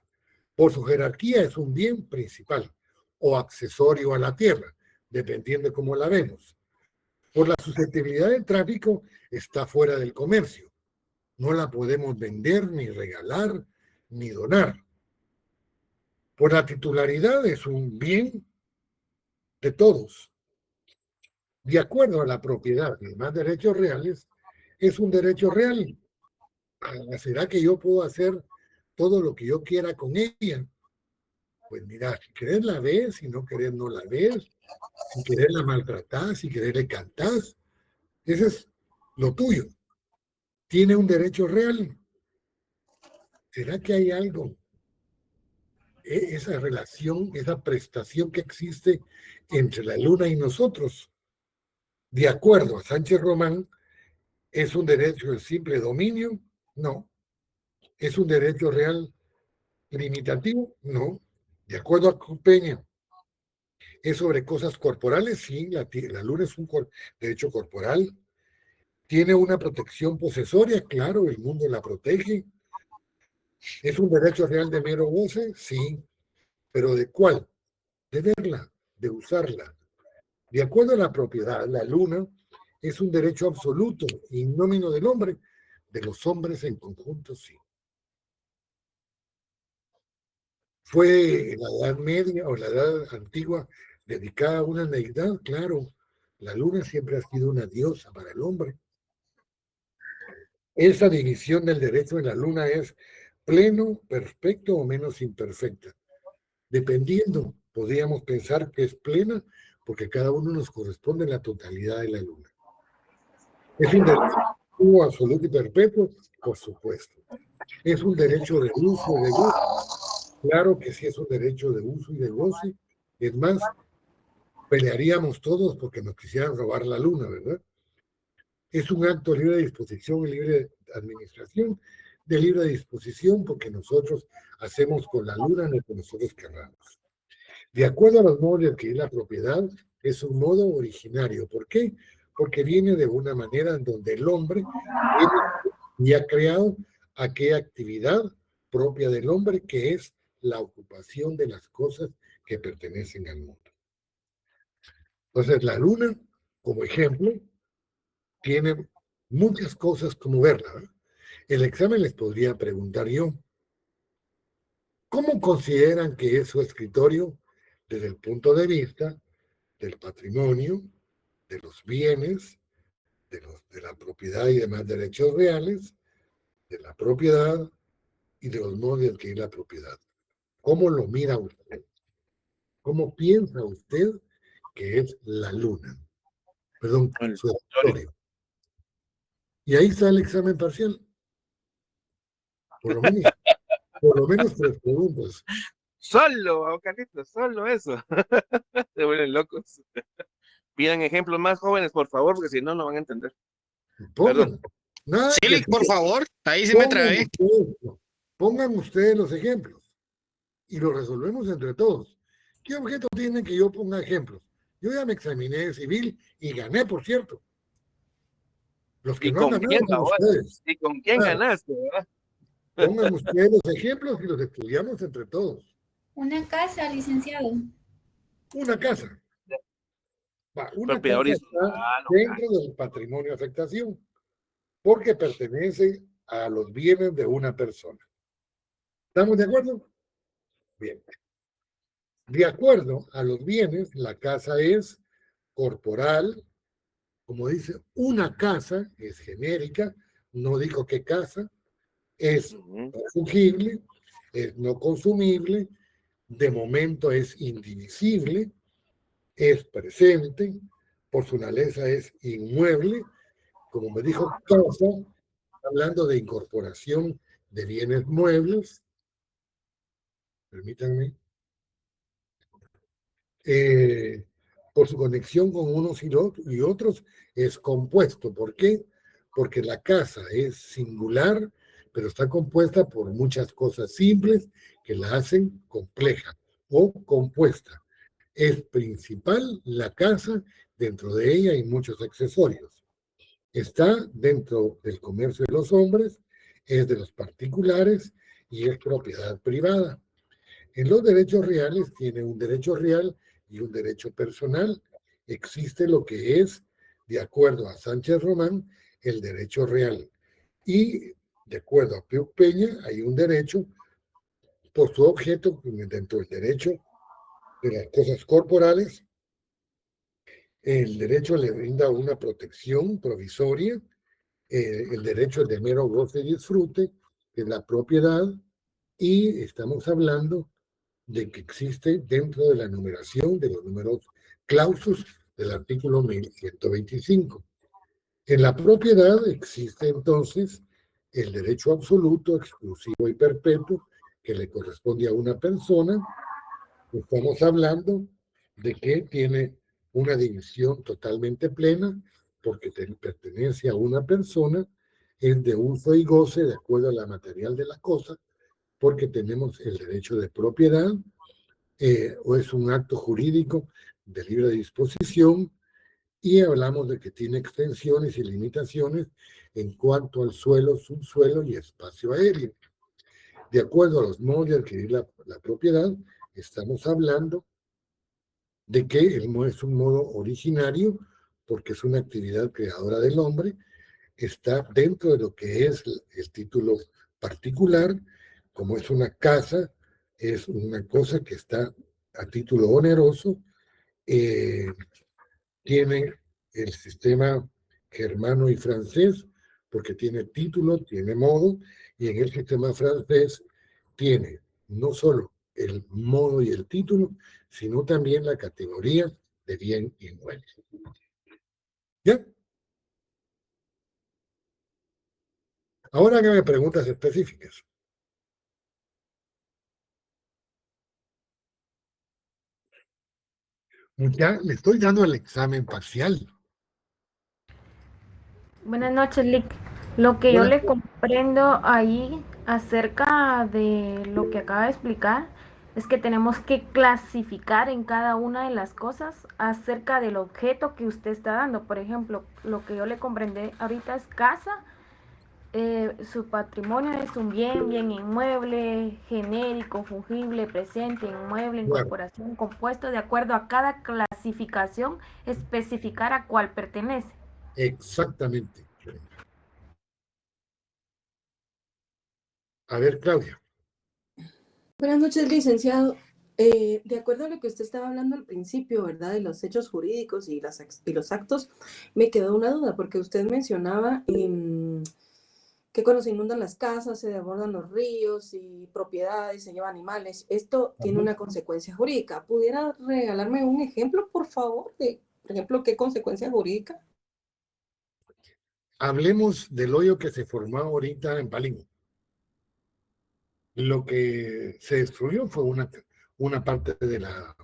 [SPEAKER 1] Por su jerarquía es un bien principal o accesorio a la tierra, dependiendo de cómo la vemos. Por la susceptibilidad del tráfico está fuera del comercio. No la podemos vender, ni regalar, ni donar. Por la titularidad es un bien de todos. De acuerdo a la propiedad y demás derechos reales, es un derecho real. ¿Será que yo puedo hacer todo lo que yo quiera con ella? Pues mira, si querés la ves, si no querés no la ves, si querés la maltratás, si querés le cantás. Ese es lo tuyo. Tiene un derecho real. ¿Será que hay algo? Esa relación, esa prestación que existe entre la luna y nosotros, de acuerdo a Sánchez Román, ¿es un derecho del simple dominio? No. ¿Es un derecho real limitativo? No. De acuerdo a Peña, ¿es sobre cosas corporales? Sí, la luna es un derecho corporal. ¿Tiene una protección posesoria? Claro, el mundo la protege. ¿Es un derecho real de mero goce? Sí. ¿Pero de cuál? De verla, de usarla. De acuerdo a la propiedad, la luna es un derecho absoluto y nómino del hombre. De los hombres en conjunto, sí. ¿Fue la Edad Media o la Edad Antigua dedicada a una deidad? Claro, la luna siempre ha sido una diosa para el hombre. Esa división del derecho de la luna es pleno, perfecto o menos imperfecta. Dependiendo, podríamos pensar que es plena porque cada uno nos corresponde la totalidad de la luna. ¿Es un derecho absoluto y perpetuo? Por supuesto. ¿Es un derecho de uso y de goce? Claro que sí es un derecho de uso y de goce. Es más, pelearíamos todos porque nos quisieran robar la luna, ¿verdad? Es un acto de libre disposición y libre administración, de libre disposición porque nosotros hacemos con la luna lo que nosotros querramos. De acuerdo a los modos de adquirir la propiedad, es un modo originario. ¿Por qué? Porque viene de una manera en donde el hombre y ha creado aquella actividad propia del hombre que es la ocupación de las cosas que pertenecen al mundo. Entonces, la luna, como ejemplo, tiene muchas cosas como verla, ¿verdad? El examen les podría preguntar yo, ¿cómo consideran que es su escritorio desde el punto de vista del patrimonio, de los bienes, de la propiedad y demás derechos reales, de la propiedad y de los modos de adquirir la propiedad? ¿Cómo lo mira usted? ¿Cómo piensa usted que es la luna? Perdón, su escritorio. Y ahí está el examen parcial. Por lo menos 3 preguntas.
[SPEAKER 7] Solo, Carlitos, solo eso. Se vuelven locos. Pidan ejemplos más jóvenes, por favor, porque si no, no van a entender.
[SPEAKER 1] Pongan. Nada
[SPEAKER 8] Silic, por favor, ahí se me trabé.
[SPEAKER 1] Pongan ustedes los ejemplos y los resolvemos entre todos. ¿Qué objeto tienen que yo ponga ejemplos? Yo ya me examiné de civil y gané, por cierto. Los que
[SPEAKER 7] ¿Y
[SPEAKER 1] no han
[SPEAKER 7] con
[SPEAKER 1] ganado
[SPEAKER 7] quién,
[SPEAKER 1] son ustedes.
[SPEAKER 7] ¿Y con quién ganaste, verdad?
[SPEAKER 1] Pongan ustedes los ejemplos y los estudiamos entre todos.
[SPEAKER 6] Una casa, licenciado.
[SPEAKER 1] Una casa. Una
[SPEAKER 7] Propiedad
[SPEAKER 1] casa está dentro del patrimonio de afectación porque pertenece a los bienes de una persona. ¿Estamos de acuerdo? Bien. De acuerdo a los bienes, la casa es corporal, como dice, una casa es genérica, no dijo qué casa, es fungible, es no consumible, de momento es indivisible, es presente, por su naturaleza es inmueble, como me dijo Casa, hablando de incorporación de bienes muebles, permítanme, por su conexión con unos y otros, es compuesto. ¿Por qué? Porque la casa es singular, pero está compuesta por muchas cosas simples que la hacen compleja o compuesta. Es principal la casa, dentro de ella hay muchos accesorios. Está dentro del comercio de los hombres, es de los particulares y es propiedad privada. En los derechos reales tiene un derecho real y un derecho personal. Existe lo que es, de acuerdo a Sánchez Román, el derecho real. Y de acuerdo a Piuc Peña, hay un derecho por su objeto, dentro del derecho de las cosas corporales. El derecho le brinda una protección provisoria, el derecho de mero goce y disfrute, que es la propiedad, y estamos hablando de que existe dentro de la numeración de los números clausus del artículo 1125. En la propiedad existe entonces el derecho absoluto, exclusivo y perpetuo que le corresponde a una persona. Estamos hablando de que tiene una división totalmente plena porque pertenece a una persona, es de uso y goce de acuerdo a la material de la cosa, porque tenemos el derecho de propiedad, o es un acto jurídico de libre disposición, y hablamos de que tiene extensiones y limitaciones en cuanto al suelo, subsuelo y espacio aéreo. De acuerdo a los modos de adquirir la propiedad, estamos hablando de que es un modo originario, porque es una actividad creadora del hombre, está dentro de lo que es el título particular, como es una casa, es una cosa que está a título oneroso, tiene el sistema germano y francés, porque tiene título, tiene modo, y en el sistema francés tiene no solo el modo y el título, sino también la categoría de bien y inmueble. ¿Ya? Ahora hágame preguntas específicas. Ya le estoy dando el examen parcial.
[SPEAKER 6] Buenas noches, Lick. Lo que yo
[SPEAKER 1] Buenas
[SPEAKER 6] le comprendo ahí acerca de lo que acaba de explicar es que tenemos que clasificar en cada una de las cosas acerca del objeto que usted está dando. Por ejemplo, lo que yo le comprendí ahorita es casa, su patrimonio es un bien inmueble, genérico, fungible, presente, inmueble,
[SPEAKER 1] Claro,
[SPEAKER 6] incorporación, compuesto, de acuerdo a cada clasificación, especificar a cuál pertenece.
[SPEAKER 1] exactamente. A ver, Claudia.
[SPEAKER 9] Buenas noches, licenciado. De acuerdo a lo que usted estaba hablando al principio, ¿verdad? De los hechos jurídicos y los actos, me quedó una duda, porque usted mencionaba que cuando se inundan las casas, se desbordan los ríos y propiedades, se llevan animales. Esto tiene una consecuencia jurídica. ¿Pudiera regalarme un ejemplo, por favor, de, por ejemplo, qué consecuencia jurídica?
[SPEAKER 1] Hablemos del hoyo que se formó ahorita en Palín. Lo que se destruyó fue una parte de la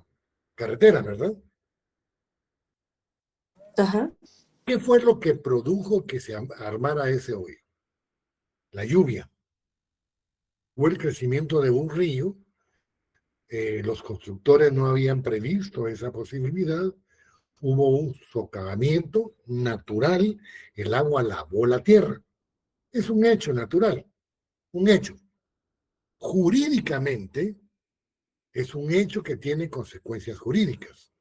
[SPEAKER 1] carretera, ¿verdad?
[SPEAKER 9] Ajá.
[SPEAKER 1] ¿Qué fue lo que produjo que se armara ese hoyo? La lluvia. O el crecimiento de un río. Los constructores no habían previsto esa posibilidad. Hubo un socavamiento natural, el agua lavó la tierra. Es un hecho natural, un hecho. Jurídicamente, es un hecho que tiene consecuencias jurídicas.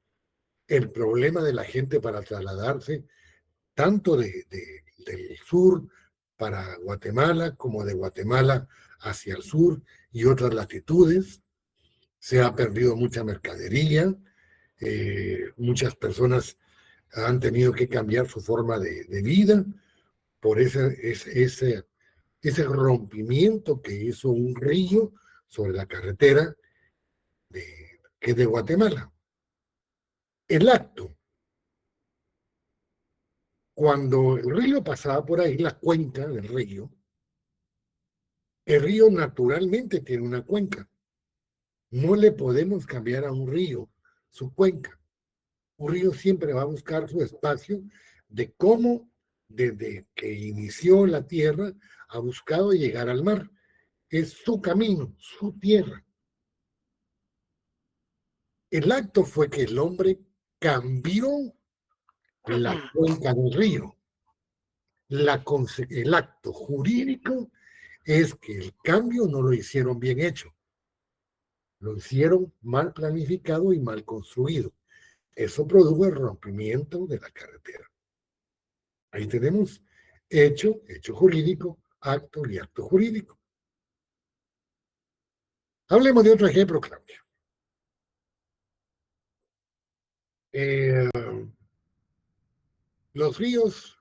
[SPEAKER 1] El problema de la gente para trasladarse tanto del sur para Guatemala como de Guatemala hacia el sur y otras latitudes, se ha perdido mucha mercadería, muchas personas han tenido que cambiar su forma de vida por ese rompimiento que hizo un río sobre la carretera que es de Guatemala. El acto Cuando el río pasaba por ahí, la cuenca del río, el río naturalmente tiene una cuenca. No le podemos cambiar a un río su cuenca. Un río siempre va a buscar su espacio de cómo, desde que inició la tierra, ha buscado llegar al mar. Es su camino, su tierra. El acto fue que el hombre cambió la cuenca del río. El acto jurídico es que el cambio no lo hicieron bien hecho. Lo hicieron mal planificado y mal construido. Eso produjo el rompimiento de la carretera. Ahí tenemos hecho jurídico, acto y acto jurídico. Hablemos de otro ejemplo, Claudia. Los ríos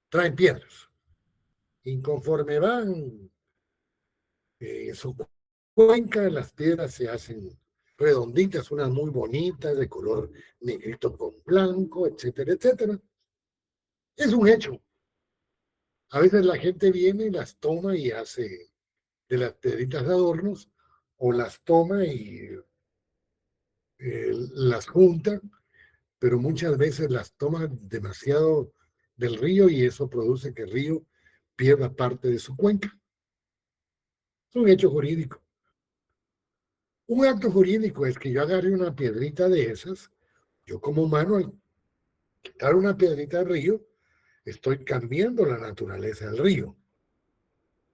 [SPEAKER 1] traen piedras. Y conforme van su cuenca, las piedras se hacen redonditas, unas muy bonitas, de color negrito con blanco, etcétera, etcétera. Es un hecho. A veces la gente viene y las toma y hace de las piedritas de adornos, o las toma y las junta, pero muchas veces las toma demasiado del río y eso produce que el río pierda parte de su cuenca. Es un hecho jurídico. Un acto jurídico es que yo agarre una piedrita de esas, yo como humano, al quitar una piedrita del río, estoy cambiando la naturaleza del río.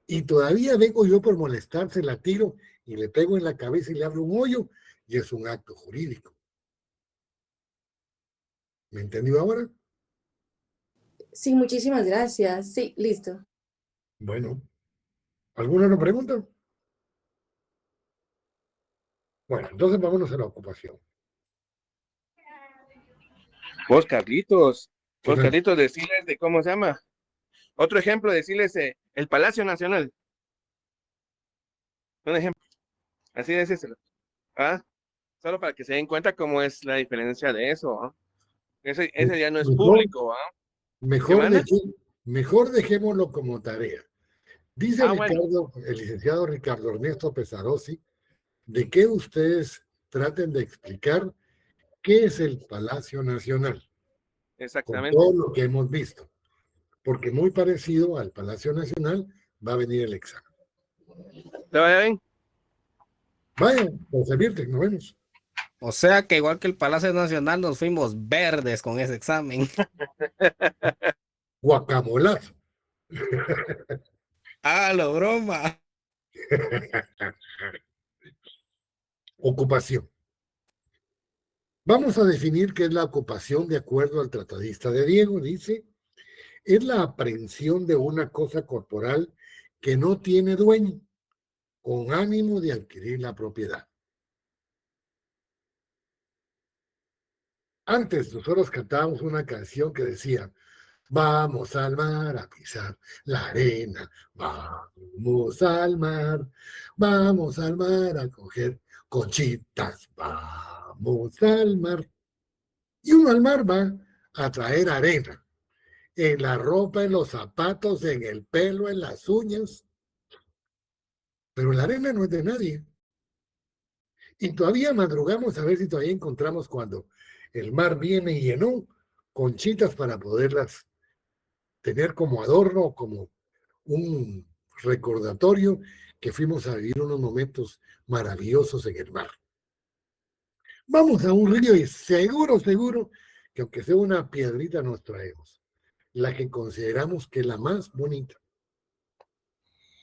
[SPEAKER 1] Y todavía vengo yo por molestarse, la tiro y le pego en la cabeza y le abro un hoyo, y es un acto jurídico. ¿Me entendió ahora?
[SPEAKER 9] Sí, muchísimas gracias. Sí, listo.
[SPEAKER 1] Bueno, ¿alguna otra pregunta? Bueno, entonces vámonos a la ocupación.
[SPEAKER 7] Vos, Carlitos,
[SPEAKER 1] ¿Qué
[SPEAKER 7] vos,
[SPEAKER 1] tal?
[SPEAKER 7] Carlitos, decirles de cómo se llama. Otro ejemplo, decirles el Palacio Nacional. Un ejemplo. Así decírselo. ¿Ah? Solo para que se den cuenta cómo es la diferencia de eso. ¿Ah? Ese ya no es público. ¿Ah?
[SPEAKER 1] Mejor dejémoslo como tarea. Dice
[SPEAKER 7] Bueno.
[SPEAKER 1] el licenciado Ricardo Ernesto Pesarossi, de que ustedes traten de explicar qué es el Palacio Nacional,
[SPEAKER 7] Exactamente.
[SPEAKER 1] con todo lo que hemos visto, porque muy parecido al Palacio Nacional va a venir el examen.
[SPEAKER 7] ¿Te vaya bien?
[SPEAKER 1] Vaya, por servirte, nos vemos.
[SPEAKER 8] O sea que igual que el Palacio Nacional nos fuimos verdes con ese examen.
[SPEAKER 1] Guacamolazo.
[SPEAKER 8] Ah, la broma.
[SPEAKER 1] Ocupación. Vamos a definir qué es la ocupación de acuerdo al tratadista de Diego. Dice, es la aprehensión de una cosa corporal que no tiene dueño, con ánimo de adquirir la propiedad. Antes nosotros cantábamos una canción que decía, vamos al mar a pisar la arena, vamos al mar a coger conchitas, vamos al mar. Y uno al mar va a traer arena, en la ropa, en los zapatos, en el pelo, en las uñas. Pero la arena no es de nadie. Y todavía madrugamos a ver si todavía encontramos cuando el mar viene y llenó conchitas para poderlas tener como adorno, como un recordatorio que fuimos a vivir unos momentos maravillosos en el mar. Vamos a un río y seguro que aunque sea una piedrita nos traemos, la que consideramos que es la más bonita.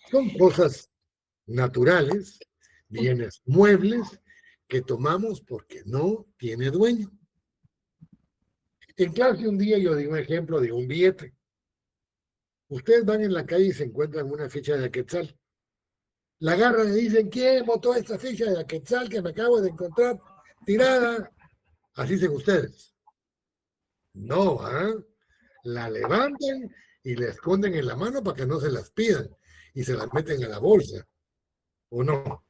[SPEAKER 1] Son cosas naturales, bienes muebles que tomamos porque no tiene dueño. En clase un día yo di un ejemplo de un billete. Ustedes van en la calle y se encuentran una ficha de Quetzal. La agarran y dicen, ¿quién botó esta ficha de Quetzal que me acabo de encontrar tirada? Así dicen ustedes. No, la levantan y la esconden en la mano para que no se las pidan y se las meten a la bolsa. ¿O no?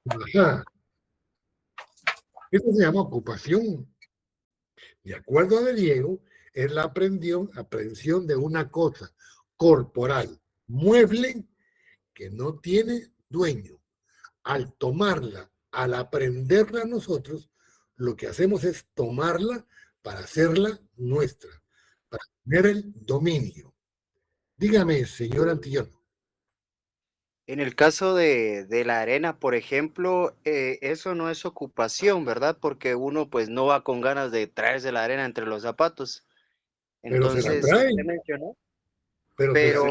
[SPEAKER 1] Ajá. Esto se llama ocupación. De acuerdo a De Diego, es la aprehensión de una cosa corporal, mueble, que no tiene dueño. Al tomarla, al aprenderla nosotros, lo que hacemos es tomarla para hacerla nuestra, para tener el dominio. Dígame, señor Antillón.
[SPEAKER 10] En el caso de la arena, por ejemplo, eso no es ocupación, ¿verdad? Porque uno pues no va con ganas de traerse la arena entre los zapatos.
[SPEAKER 1] Pero se la
[SPEAKER 10] Entonces,
[SPEAKER 1] trae.
[SPEAKER 10] usted mencionó,
[SPEAKER 1] Pero
[SPEAKER 10] pero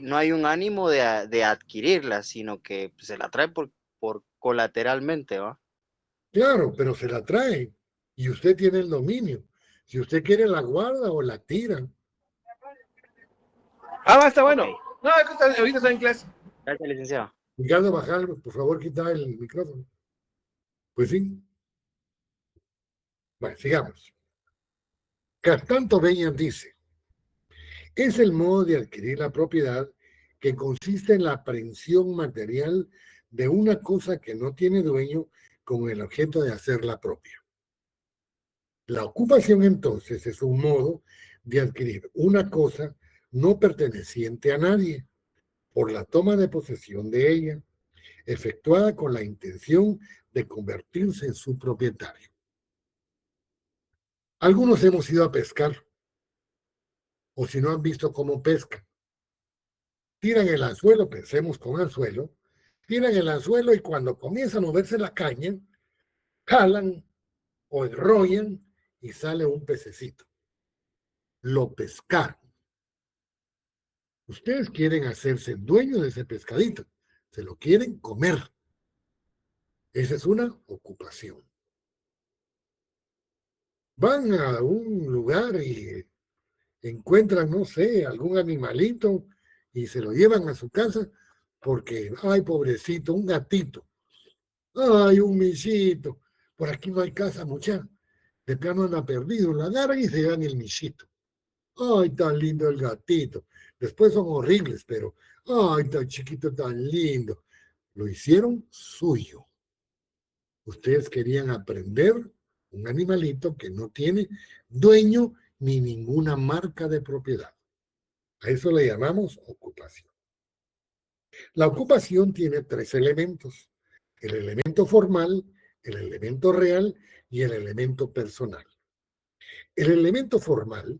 [SPEAKER 10] no hay un ánimo de adquirirla, sino que pues, se la trae por colateralmente, ¿va?
[SPEAKER 1] claro, pero se la trae y usted tiene el dominio. Si usted quiere, la guarda o la tira.
[SPEAKER 7] Ah, está bueno.
[SPEAKER 10] Ok.
[SPEAKER 7] No, ahorita está en clase.
[SPEAKER 10] Gracias, licenciado.
[SPEAKER 1] Ricardo, bajarlo, por favor, quita el micrófono. Pues sí. Bueno, sigamos. Castanto Beñan dice, es el modo de adquirir la propiedad que consiste en la aprehensión material de una cosa que no tiene dueño con el objeto de hacerla propia. La ocupación entonces es un modo de adquirir una cosa no perteneciente a nadie por la toma de posesión de ella, efectuada con la intención de convertirse en su propietario. Algunos hemos ido a pescar, o si no han visto cómo pescan. Tiran el anzuelo, pensemos con anzuelo, tiran el anzuelo y cuando comienza a moverse la caña, jalan o enrollan y sale un pececito. Lo pescaron. Ustedes quieren hacerse dueños de ese pescadito, se lo quieren comer. Esa es una ocupación. Van a un lugar y encuentran, no sé, algún animalito y se lo llevan a su casa porque, ay, pobrecito, un gatito. Ay, un michito. Por aquí no hay casa, muchacha. De plano anda perdido. La agarran y se llevan el michito. Ay, tan lindo el gatito. Después son horribles, pero, ay, tan chiquito, tan lindo. Lo hicieron suyo. Ustedes querían aprender un animalito que no tiene dueño ni ninguna marca de propiedad. A eso le llamamos ocupación. La ocupación tiene tres elementos: el elemento formal, el elemento real y el elemento personal. El elemento formal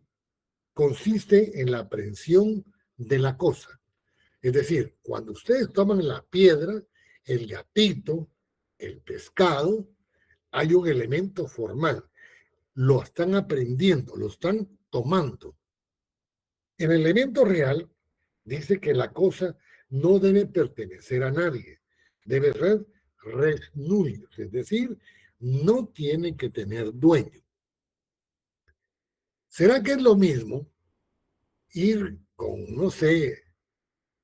[SPEAKER 1] consiste en la aprehensión de la cosa. Es decir, cuando ustedes toman la piedra, el gatito, el pescado, hay un elemento formal. Lo están aprendiendo, lo están tomando. El elemento real dice que la cosa no debe pertenecer a nadie, debe ser res nullius, es decir, no tiene que tener dueño. ¿Será que es lo mismo ir con, no sé,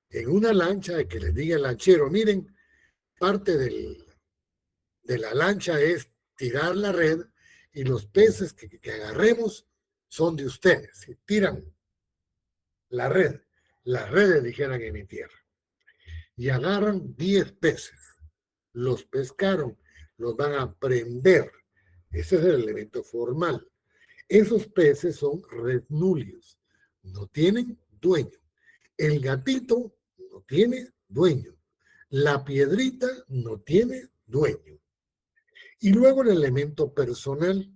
[SPEAKER 1] en una lancha de que les diga el lanchero, miren, parte de la lancha es tirar la red y los peces que agarremos son de ustedes? Y tiran la red, las redes dijeran en mi tierra, y agarran 10 peces, los pescaron, los van a prender. Ese es el elemento formal. Esos peces son res nullius, no tienen dueño. El gatito no tiene dueño. La piedrita no tiene dueño. Y luego el elemento personal,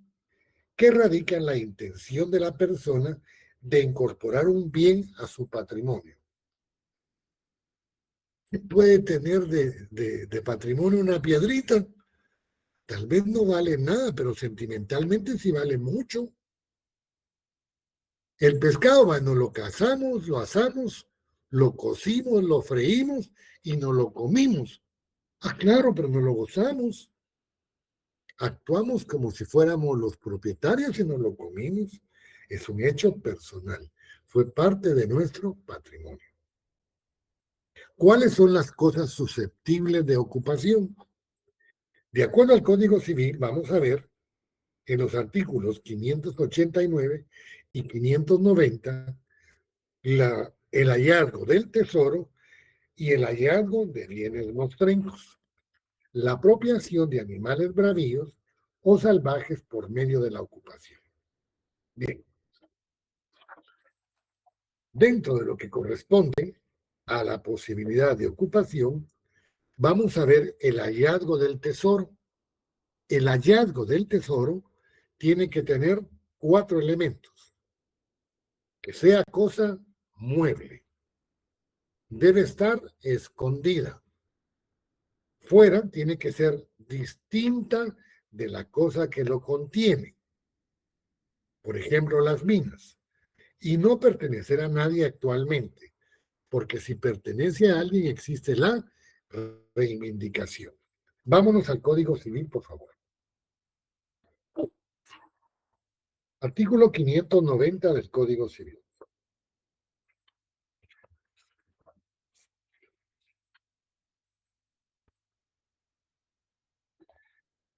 [SPEAKER 1] que radica en la intención de la persona de incorporar un bien a su patrimonio. Puede tener de patrimonio una piedrita, tal vez no vale nada, pero sentimentalmente sí vale mucho. El pescado, bueno, lo cazamos, lo asamos, lo cocimos, lo freímos y nos lo comimos. Ah, claro, pero nos lo gozamos. Actuamos como si fuéramos los propietarios y nos lo comimos. Es un hecho personal. Fue parte de nuestro patrimonio. ¿Cuáles son las cosas susceptibles de ocupación? De acuerdo al Código Civil, vamos a ver en los artículos 589 y 590 el hallazgo del tesoro y el hallazgo de bienes mostrencos, la apropiación de animales bravíos o salvajes por medio de la ocupación. Bien. Dentro de lo que corresponde a la posibilidad de ocupación, vamos a ver el hallazgo del tesoro. El hallazgo del tesoro tiene que tener 4 elementos. Que sea cosa mueble. Debe estar escondida. Fuera tiene que ser distinta de la cosa que lo contiene. Por ejemplo, las minas. Y no pertenecer a nadie actualmente, porque si pertenece a alguien existe la reivindicación. Vámonos al Código Civil, por favor. Artículo 590 del Código Civil.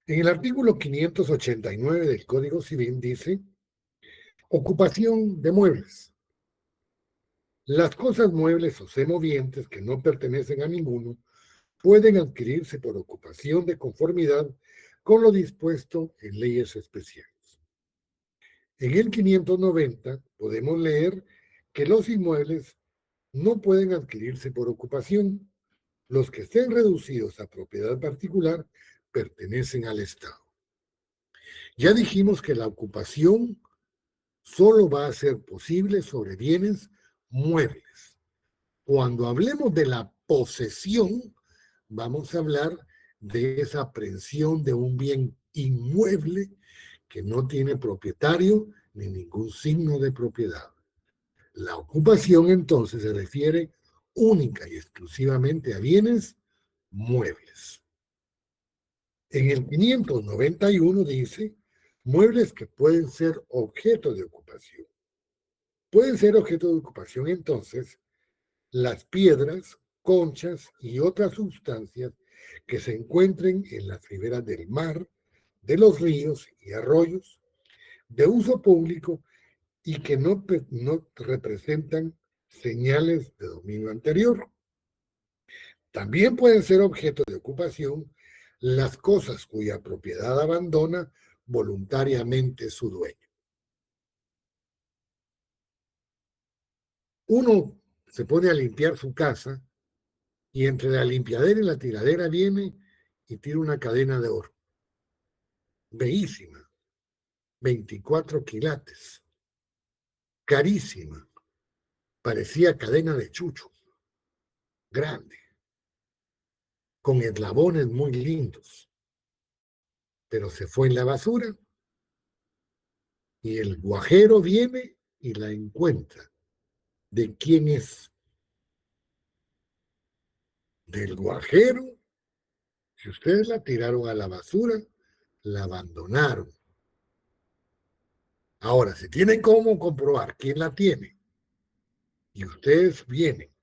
[SPEAKER 1] En el artículo 589 del Código Civil dice, ocupación de muebles. Las cosas muebles o semovientes que no pertenecen a ninguno pueden adquirirse por ocupación de conformidad con lo dispuesto en leyes especiales. En el 590 podemos leer que los inmuebles no pueden adquirirse por ocupación. Los que estén reducidos a propiedad particular pertenecen al Estado. Ya dijimos que la ocupación solo va a ser posible sobre bienes muebles. Cuando hablemos de la posesión, vamos a hablar de esa aprehensión de un bien inmueble que no tiene propietario ni ningún signo de propiedad. La ocupación entonces se refiere única y exclusivamente a bienes muebles. En el 591 dice, muebles que pueden ser objeto de ocupación. Pueden ser objeto de ocupación entonces las piedras, conchas y otras sustancias que se encuentren en las riberas del mar, de los ríos y arroyos, de uso público y que no representan señales de dominio anterior. También pueden ser objeto de ocupación las cosas cuya propiedad abandona voluntariamente su dueño. Uno se pone a limpiar su casa y entre la limpiadera y la tiradera viene y tira una cadena de oro. Bellísima, 24 quilates, carísima, parecía cadena de chucho, grande, con eslabones muy lindos, pero se fue en la basura y el guajero viene y la encuentra. ¿De quién es? Del guajero. Si ustedes la tiraron a la basura, la abandonaron. Ahora, si tienen cómo comprobar quién la tiene y ustedes vienen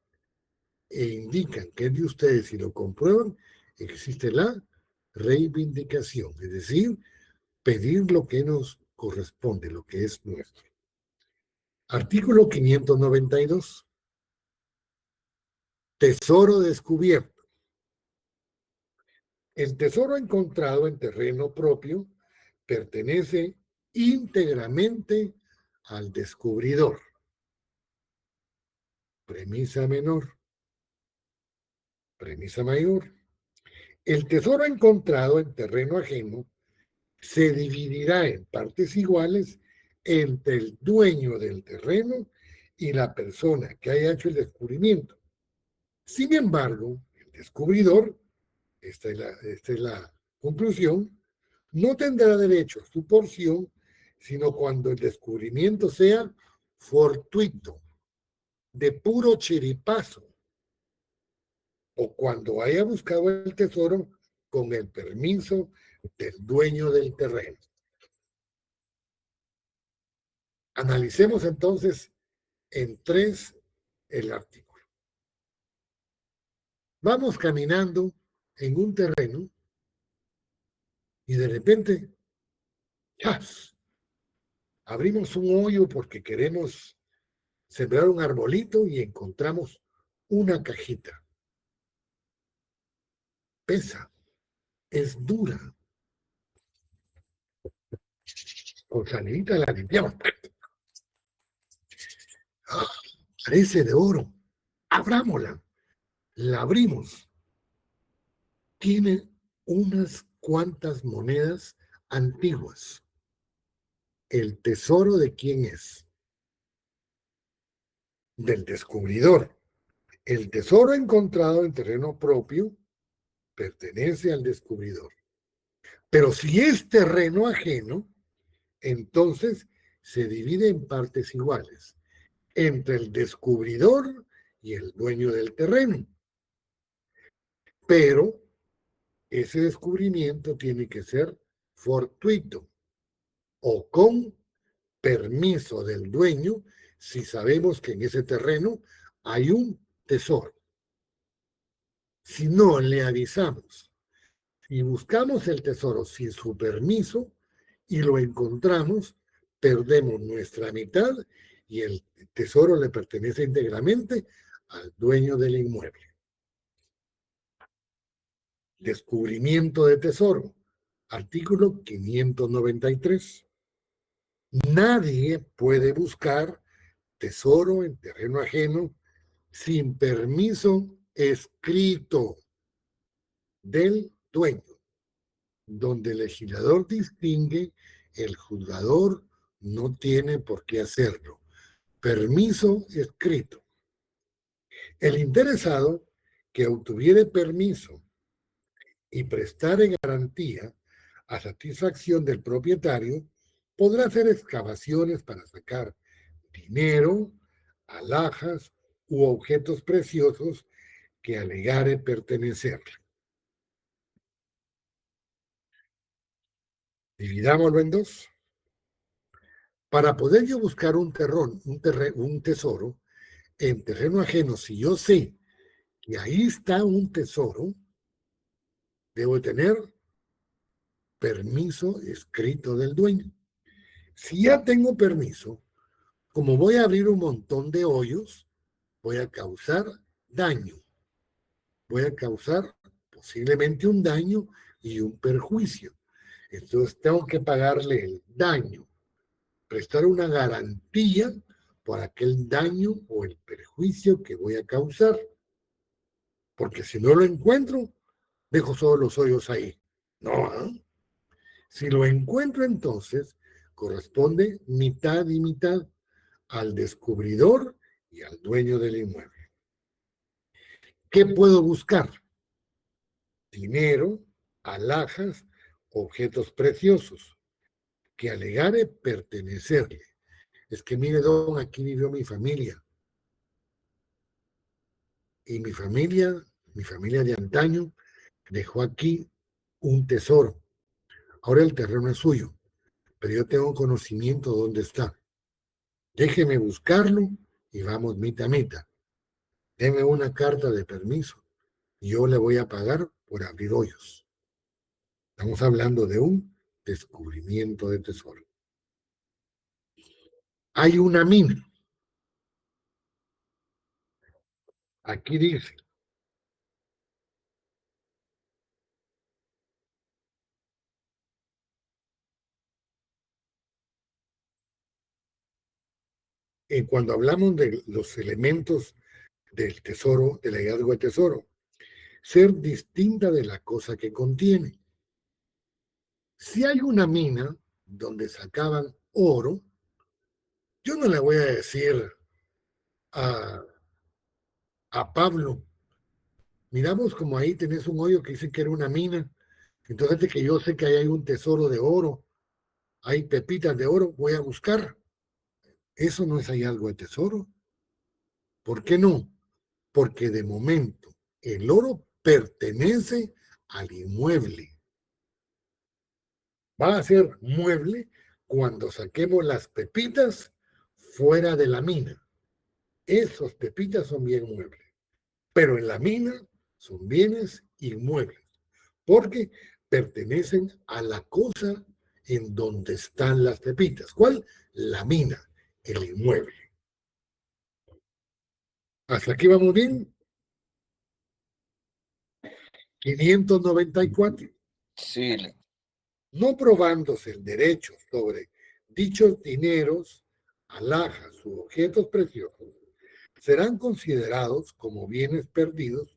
[SPEAKER 1] e indican que es de ustedes y lo comprueban, existe la reivindicación, es decir, pedir lo que nos corresponde, lo que es nuestro. Artículo 592. Tesoro descubierto. El tesoro encontrado en terreno propio pertenece íntegramente al descubridor. Premisa menor. Premisa mayor. El tesoro encontrado en terreno ajeno se dividirá en partes iguales entre el dueño del terreno y la persona que haya hecho el descubrimiento. Sin embargo, el descubridor, esta es la conclusión, no tendrá derecho a su porción, sino cuando el descubrimiento sea fortuito, de puro chiripazo, o cuando haya buscado el tesoro con el permiso del dueño del terreno. Analicemos entonces en 3 el artículo. Vamos caminando en un terreno y de repente, ¡chas! Abrimos un hoyo porque queremos sembrar un arbolito y encontramos una cajita. Pesa, es dura. Con salivita la limpiamos. ¡Ah! Parece de oro. Abrámosla. La abrimos. Tiene unas cuantas monedas antiguas. ¿El tesoro de quién es? Del descubridor. El tesoro encontrado en terreno propio pertenece al descubridor. Pero si es terreno ajeno, entonces se divide en partes iguales entre el descubridor y el dueño del terreno. Pero ese descubrimiento tiene que ser fortuito o con permiso del dueño si sabemos que en ese terreno hay un tesoro. Si no le avisamos y buscamos el tesoro sin su permiso y lo encontramos, perdemos nuestra mitad y el tesoro le pertenece íntegramente al dueño del inmueble. Descubrimiento de tesoro. Artículo 593. Nadie puede buscar tesoro en terreno ajeno sin permiso escrito del dueño. Donde el legislador distingue, el juzgador no tiene por qué hacerlo. Permiso escrito. El interesado que obtuviere permiso y prestare garantía a satisfacción del propietario podrá hacer excavaciones para sacar dinero, alhajas u objetos preciosos que alegare pertenecerle. Dividámoslo en dos. Para poder yo buscar un tesoro en terreno ajeno, si yo sé que ahí está un tesoro, debo tener permiso escrito del dueño. Si ya tengo permiso, como voy a abrir un montón de hoyos, voy a causar daño. Voy a causar posiblemente un daño y un perjuicio. Entonces tengo que pagarle el daño, prestar una garantía por aquel daño o el perjuicio que voy a causar. Porque si no lo encuentro, dejo solo los hoyos ahí. No, ¿eh? Si lo encuentro, entonces corresponde mitad y mitad al descubridor y al dueño del inmueble. ¿Qué puedo buscar? Dinero, alhajas, objetos preciosos, que alegare pertenecerle. Es que mire, don, aquí vivió mi familia. Y mi familia de antaño, dejó aquí un tesoro. Ahora el terreno es suyo, pero yo tengo conocimiento de dónde está. Déjeme buscarlo y vamos mitad a mitad. Deme una carta de permiso y yo le voy a pagar por abrir hoyos. Estamos hablando de un descubrimiento de tesoro. Hay una mina. Aquí dice, cuando hablamos de los elementos del tesoro, del hallazgo de tesoro, ser distinta de la cosa que contiene. Si hay una mina donde sacaban oro, yo no le voy a decir a Pablo, miramos como ahí tenés un hoyo que dice que era una mina, entonces de que yo sé que ahí hay un tesoro de oro, hay pepitas de oro, voy a buscar. Eso no es hallazgo de tesoro. ¿Por qué no? Porque de momento el oro pertenece al inmueble. Va a ser mueble cuando saquemos las pepitas fuera de la mina. Esos pepitas son bien muebles. Pero en la mina son bienes inmuebles, porque pertenecen a la cosa en donde están las pepitas. ¿Cuál? La mina, el inmueble. ¿Hasta aquí vamos bien? 594.
[SPEAKER 11] Sí.
[SPEAKER 1] No probándose el derecho sobre dichos dineros, alhajas u objetos preciosos serán considerados como bienes perdidos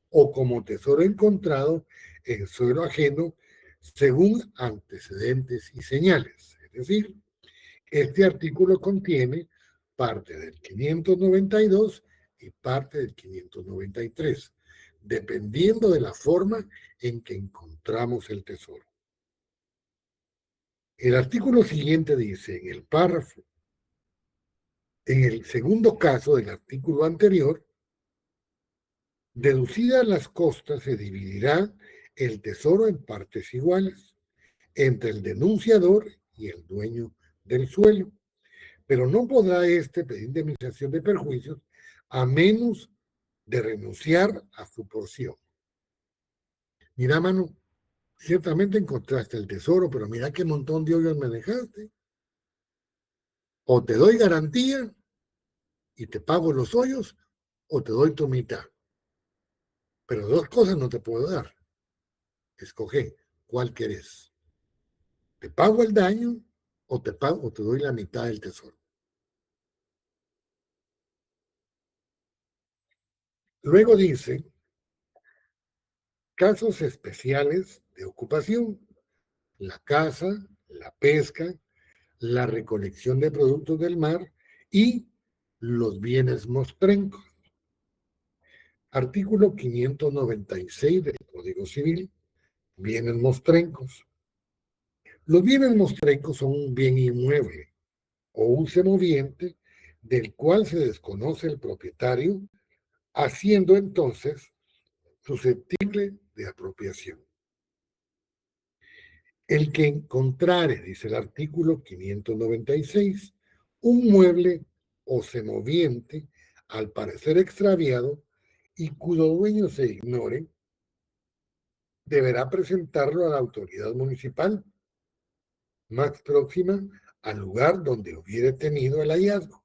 [SPEAKER 1] o como tesoro encontrado en suelo ajeno según antecedentes y señales. Es decir, este artículo contiene parte del 592 y parte del 593, dependiendo de la forma en que encontramos el tesoro. El artículo siguiente dice, en el párrafo, en el segundo caso del artículo anterior, deducidas las costas, se dividirá el tesoro en partes iguales entre el denunciador y el dueño del suelo, pero no podrá éste pedir indemnización de perjuicios a menos de renunciar a su porción. Mira, mano, ciertamente encontraste el tesoro, pero mira qué montón de hoyos me dejaste. O te doy garantía y te pago los hoyos, o te doy tu mitad. Pero dos cosas no te puedo dar. Escoge cuál querés. ¿Te pago el daño o te doy la mitad del tesoro? Luego dice, casos especiales de ocupación, la caza, la pesca, la recolección de productos del mar y los bienes mostrencos. Artículo 596 del Código Civil, bienes mostrencos. Los bienes mostrencos son un bien inmueble o un semoviente del cual se desconoce el propietario, haciendo entonces susceptible de apropiación. El que encontrare, dice el artículo 596, un mueble o semoviente al parecer extraviado y cuyo dueño se ignore, deberá presentarlo a la autoridad municipal más próxima al lugar donde hubiere tenido el hallazgo.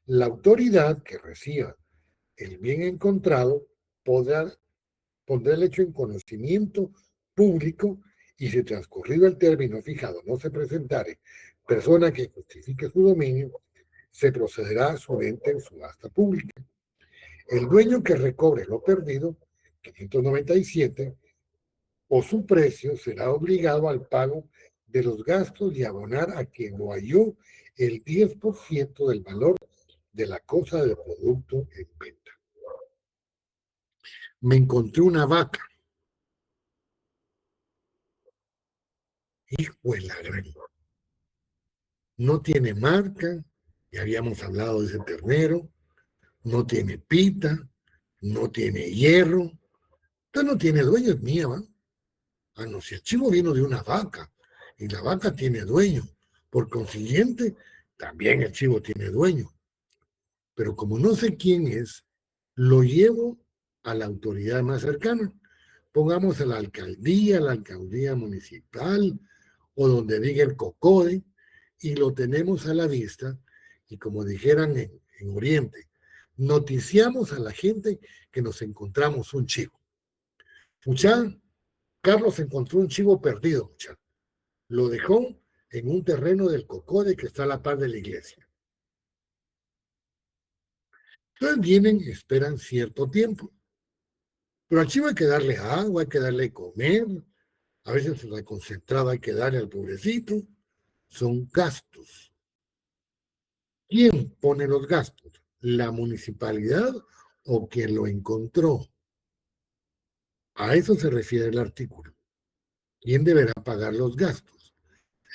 [SPEAKER 1] La autoridad que reciba el bien encontrado pondrá el hecho en conocimiento público y si transcurrido el término fijado no se presentare persona que justifique su dominio, se procederá a su venta en subasta pública. El dueño que recobre lo perdido, 597, o su precio será obligado al pago de los gastos y abonar a quien lo halló el 10% del valor de la cosa del producto en venta. Me encontré una vaca. Hijo de la gran. No tiene marca, ya habíamos hablado de ese ternero, no tiene pita, no tiene hierro, entonces no tiene dueño, es mía, ¿va? Ah, no, si el chivo vino de una vaca y la vaca tiene dueño, por consiguiente, también el chivo tiene dueño. Pero como no sé quién es, lo llevo a la autoridad más cercana. Pongamos a la alcaldía municipal o donde diga el COCODE y lo tenemos a la vista y como dijeran en Oriente, noticiamos a la gente que nos encontramos un chivo. Mucha, Carlos encontró un chivo perdido, mucha. Lo dejó en un terreno del COCODE que está a la par de la iglesia. Entonces vienen, esperan cierto tiempo. Pero al chivo hay que darle agua, hay que darle comer, a veces la concentrada hay que darle al pobrecito. Son gastos. ¿Quién pone los gastos? ¿La municipalidad o quien lo encontró? A eso se refiere el artículo. ¿Quién deberá pagar los gastos?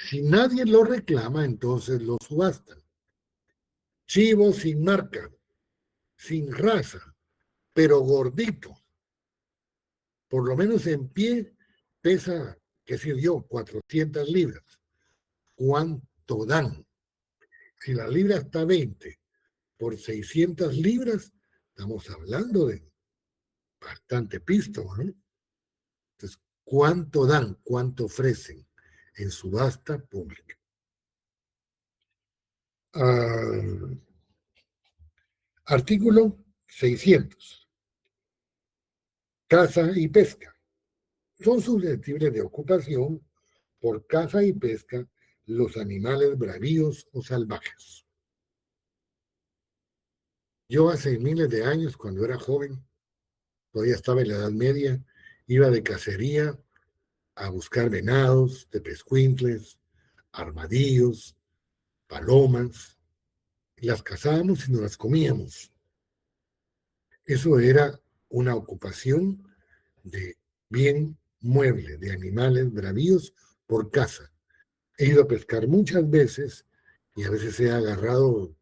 [SPEAKER 1] Si nadie lo reclama, entonces lo subastan. Chivo sin marca, sin raza, pero gordito. Por lo menos en pie pesa, qué sé yo, 400 libras. ¿Cuánto dan? Si la libra está 20 por 600 libras, estamos hablando de bastante pisto, ¿no? Entonces, ¿cuánto dan? ¿Cuánto ofrecen en subasta pública? Artículo 600. Caza y pesca. Son susceptibles de ocupación por caza y pesca los animales bravíos o salvajes. Yo hace miles de años, cuando era joven, todavía estaba en la Edad Media, iba de cacería a buscar venados, tepezcuintles, armadillos, palomas, y las cazábamos y nos las comíamos. Eso era una ocupación de bien mueble, de animales bravíos por caza. He ido a pescar muchas veces y a veces he agarrado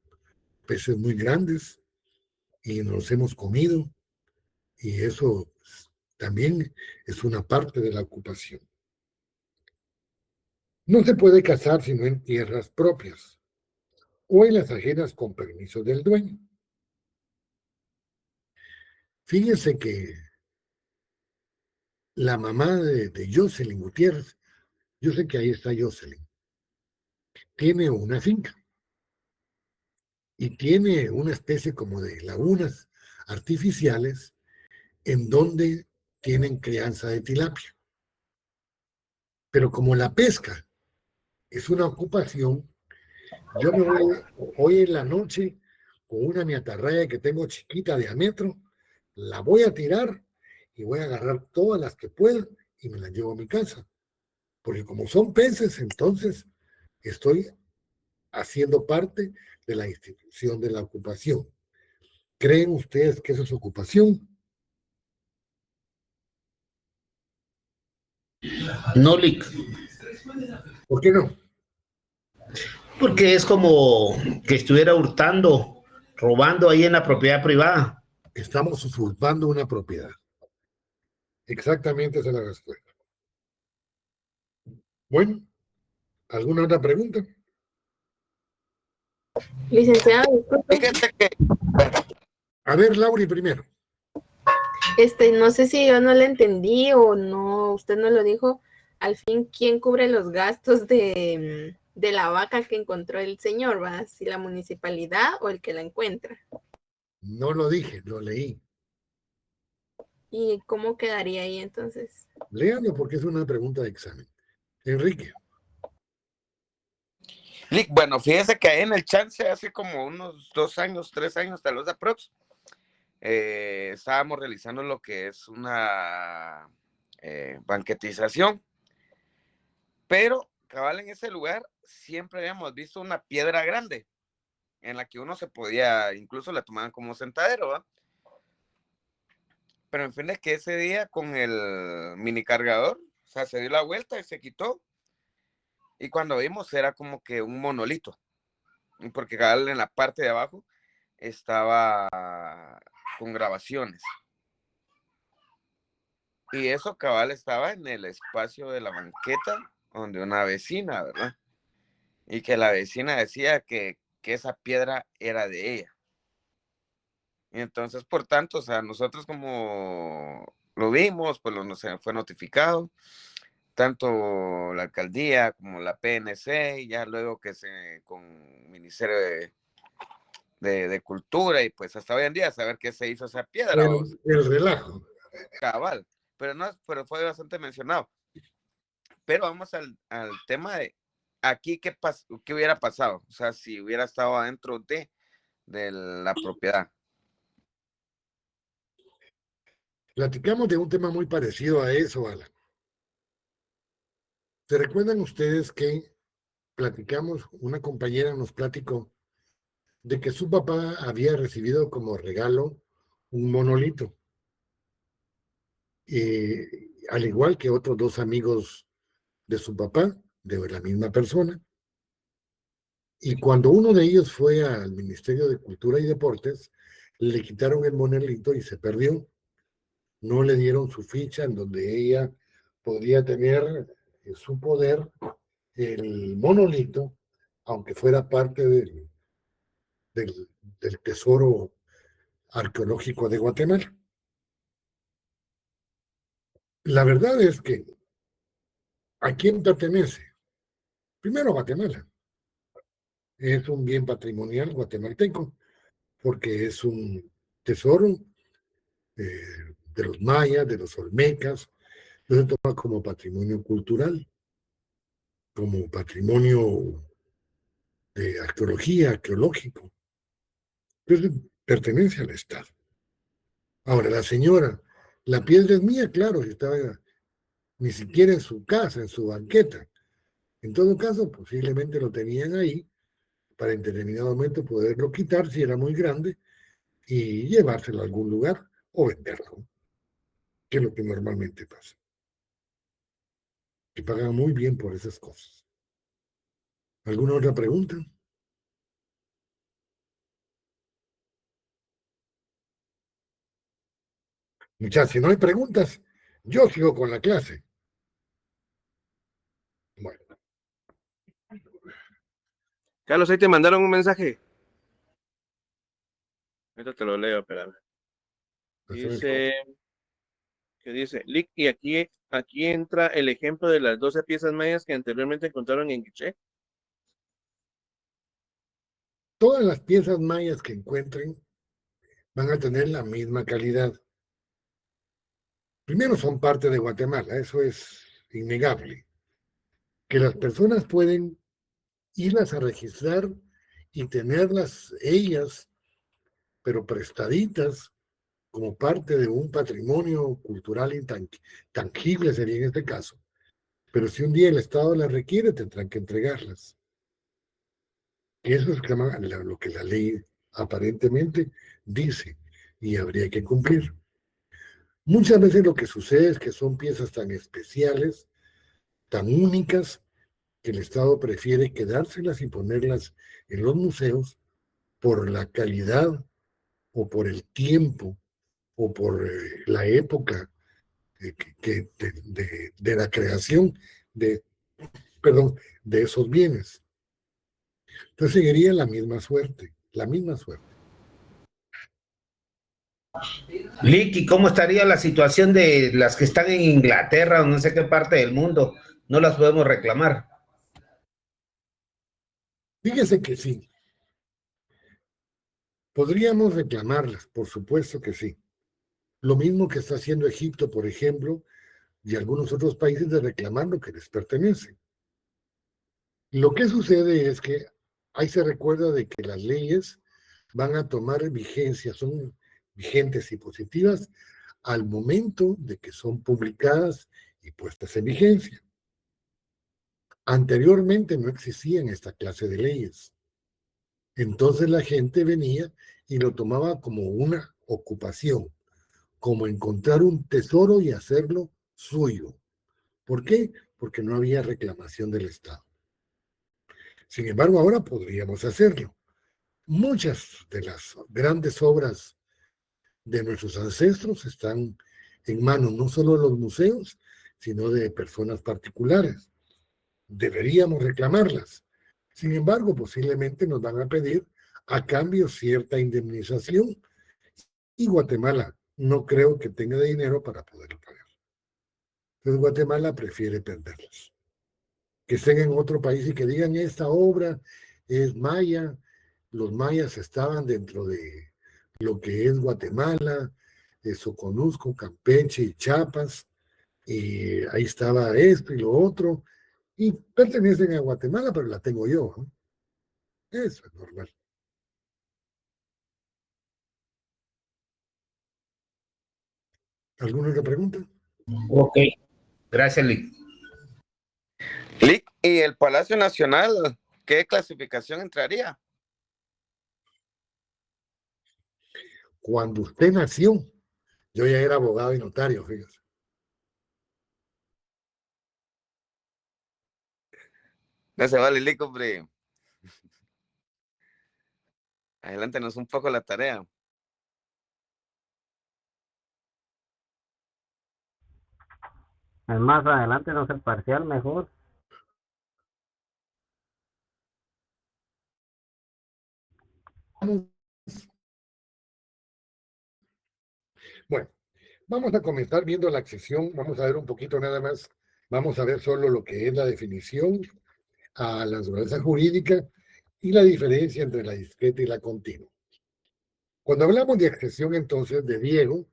[SPEAKER 1] peces muy grandes y nos hemos comido, y eso también es una parte de la ocupación. No se puede cazar sino en tierras propias o en las ajenas con permiso del dueño. Fíjense que la mamá de Jocelyn Gutiérrez, yo sé que ahí está Jocelyn, tiene una finca y tiene una especie como de lagunas artificiales en donde tienen crianza de tilapia. Pero como la pesca es una ocupación, yo me voy hoy en la noche con una miatarraya que tengo chiquita de a metro, la voy a tirar y voy a agarrar todas las que pueda y me las llevo a mi casa. Porque como son peces, entonces estoy haciendo parte de la institución de la ocupación. ¿Creen ustedes que eso es ocupación?
[SPEAKER 11] No, Lick,
[SPEAKER 1] ¿Por qué no?
[SPEAKER 11] porque es como que estuviera hurtando, robando ahí en la propiedad privada.
[SPEAKER 1] Estamos usurpando una propiedad. Exactamente esa es la respuesta. Bueno, ¿alguna otra pregunta?
[SPEAKER 12] Licenciado, disculpe.
[SPEAKER 7] Fíjate que
[SPEAKER 1] A ver, Lauri, primero.
[SPEAKER 12] No sé si yo no le entendí o no, usted no lo dijo. Al fin, ¿quién cubre los gastos de la vaca que encontró el señor? ¿Va? ¿Si la municipalidad o el que la encuentra?
[SPEAKER 1] No lo dije, lo leí.
[SPEAKER 12] ¿Y cómo quedaría ahí entonces?
[SPEAKER 1] Léanlo porque es una pregunta de examen. Enrique.
[SPEAKER 7] Lick, bueno, fíjese que ahí en el chance hace como unos 2 años, 3 años, tal vez aprox, estábamos realizando lo que es una banquetización, pero cabal en ese lugar siempre habíamos visto una piedra grande en la que uno se podía, incluso la tomaban como sentadero, ¿va? Pero en fin es que ese día con el mini cargador, o sea, se dio la vuelta y se quitó, y cuando vimos era como que un monolito, porque cabal en la parte de abajo estaba con grabaciones. Y eso cabal estaba en el espacio de la banqueta donde una vecina, ¿verdad? Y que la vecina decía que esa piedra era de ella. Y entonces, por tanto, o sea, nosotros como lo vimos, pues nos fue notificado, tanto la alcaldía como la PNC, y ya luego que con el Ministerio de Cultura, y pues hasta hoy en día saber qué se hizo esa piedra.
[SPEAKER 1] El relajo.
[SPEAKER 7] Cabal, pero fue bastante mencionado. Pero vamos al tema de aquí qué hubiera pasado, o sea, si hubiera estado adentro de la propiedad.
[SPEAKER 1] Platicamos de un tema muy parecido a eso, Alan. ¿Se recuerdan ustedes que platicamos, una compañera nos platicó de que su papá había recibido como regalo un monolito? Al igual que otros 2 amigos de su papá, de la misma persona. Y cuando uno de ellos fue al Ministerio de Cultura y Deportes, le quitaron el monolito y se perdió. No le dieron su ficha en donde ella podía tener en su poder el monolito, aunque fuera parte del tesoro arqueológico de Guatemala. La verdad es que, ¿a quién pertenece? Primero, Guatemala. Es un bien patrimonial guatemalteco, porque es un tesoro de los mayas, de los olmecas, no se toma como patrimonio cultural. como patrimonio de arqueología, arqueológico. Entonces, pertenece al Estado. Ahora, la señora, la piedra es mía, claro, si estaba ni siquiera en su casa, en su banqueta. En todo caso, posiblemente lo tenían ahí para en determinado momento poderlo quitar si era muy grande y llevárselo a algún lugar o venderlo, que es lo que normalmente pasa. Que pagan muy bien por esas cosas. ¿Alguna otra pregunta? Muchachos, si no hay preguntas, yo sigo con la clase. Bueno.
[SPEAKER 13] Carlos, ahí te mandaron un mensaje. Ahorita te lo leo, espérame. Dice, que dice, Lick, y aquí entra el ejemplo de las 12 piezas mayas que anteriormente encontraron en Quiché.
[SPEAKER 1] Todas las piezas mayas que encuentren van a tener la misma calidad. Primero son parte de Guatemala, eso es innegable. Que las personas pueden irlas a registrar y tenerlas ellas, pero prestaditas como parte de un patrimonio cultural intangible sería en este caso. Pero si un día el Estado las requiere, tendrán que entregarlas. Y eso es lo que la ley aparentemente dice y habría que cumplir. Muchas veces lo que sucede es que son piezas tan especiales, tan únicas, que el Estado prefiere quedárselas y ponerlas en los museos por la calidad o por el tiempo o por la época de la creación de esos bienes. Entonces seguiría la misma suerte, la misma suerte.
[SPEAKER 11] Lick, ¿y cómo estaría la situación de las que están en Inglaterra o no sé qué parte del mundo? No las podemos reclamar.
[SPEAKER 1] Fíjese que sí. Podríamos reclamarlas, por supuesto que sí. Lo mismo que está haciendo Egipto, por ejemplo, y algunos otros países de reclamar lo que les pertenece. Lo que sucede es que ahí se recuerda de que las leyes van a tomar vigencia, son vigentes y positivas al momento de que son publicadas y puestas en vigencia. Anteriormente no existían esta clase de leyes. Entonces la gente venía y lo tomaba como una ocupación, como encontrar un tesoro y hacerlo suyo. ¿Por qué? Porque no había reclamación del Estado. Sin embargo, ahora podríamos hacerlo. Muchas de las grandes obras de nuestros ancestros están en manos no solo de los museos, sino de personas particulares. Deberíamos reclamarlas. Sin embargo, posiblemente nos van a pedir a cambio cierta indemnización y Guatemala no creo que tenga dinero para poderlo pagar. Entonces Guatemala prefiere perderlas. Que estén en otro país y que digan esta obra es maya, los mayas estaban dentro de lo que es Guatemala, Soconusco, Campeche y Chiapas, y ahí estaba esto y lo otro, y pertenecen a Guatemala, pero la tengo yo, ¿no? Eso es normal. ¿Alguna otra pregunta?
[SPEAKER 11] Ok, gracias, Lick.
[SPEAKER 7] Lick, ¿y el Palacio Nacional qué clasificación entraría?
[SPEAKER 1] Cuando usted nació, yo ya era abogado y notario, fíjese.
[SPEAKER 7] No se vale, Lick, hombre. Adelántenos un poco la tarea.
[SPEAKER 8] Más adelante no es el parcial mejor.
[SPEAKER 1] Bueno, vamos a comenzar viendo la accesión, vamos a ver un poquito nada más, vamos a ver solo lo que es la definición a la naturaleza jurídica y la diferencia entre la discreta y la continua. Cuando hablamos de accesión entonces de Diego,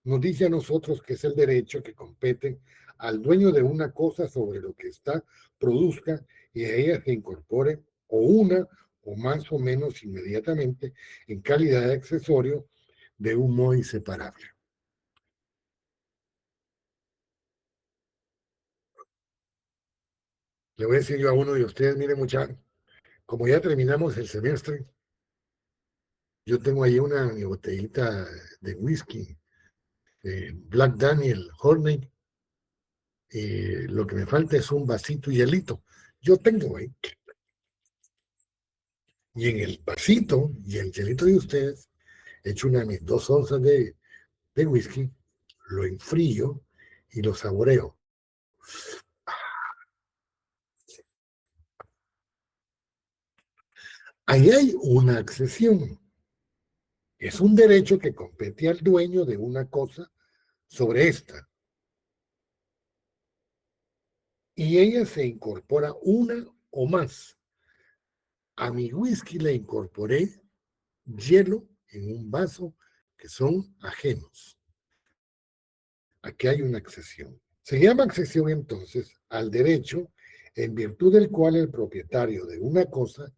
[SPEAKER 1] nos dice a nosotros que es el derecho que compete al dueño de una cosa sobre lo que está, produzca y a ella se incorpore o una o más o menos inmediatamente en calidad de accesorio de un modo inseparable. Le voy a decir yo a uno de ustedes, mire muchachos, como ya terminamos el semestre, yo tengo ahí una mi botellita de whisky, Black Daniel Horney, lo que me falta es un vasito y hielito. Yo tengo ahí. Y en el vasito y el hielito de ustedes, echo una de mis 2 onzas de whisky, lo enfrío y lo saboreo. Ahí hay una accesión. Es un derecho que compete al dueño de una cosa sobre esta. Y ella se incorpora una o más. A mi whisky le incorporé hielo en un vaso que son ajenos. Aquí hay una accesión. Se llama accesión entonces al derecho en virtud del cual el propietario de una cosa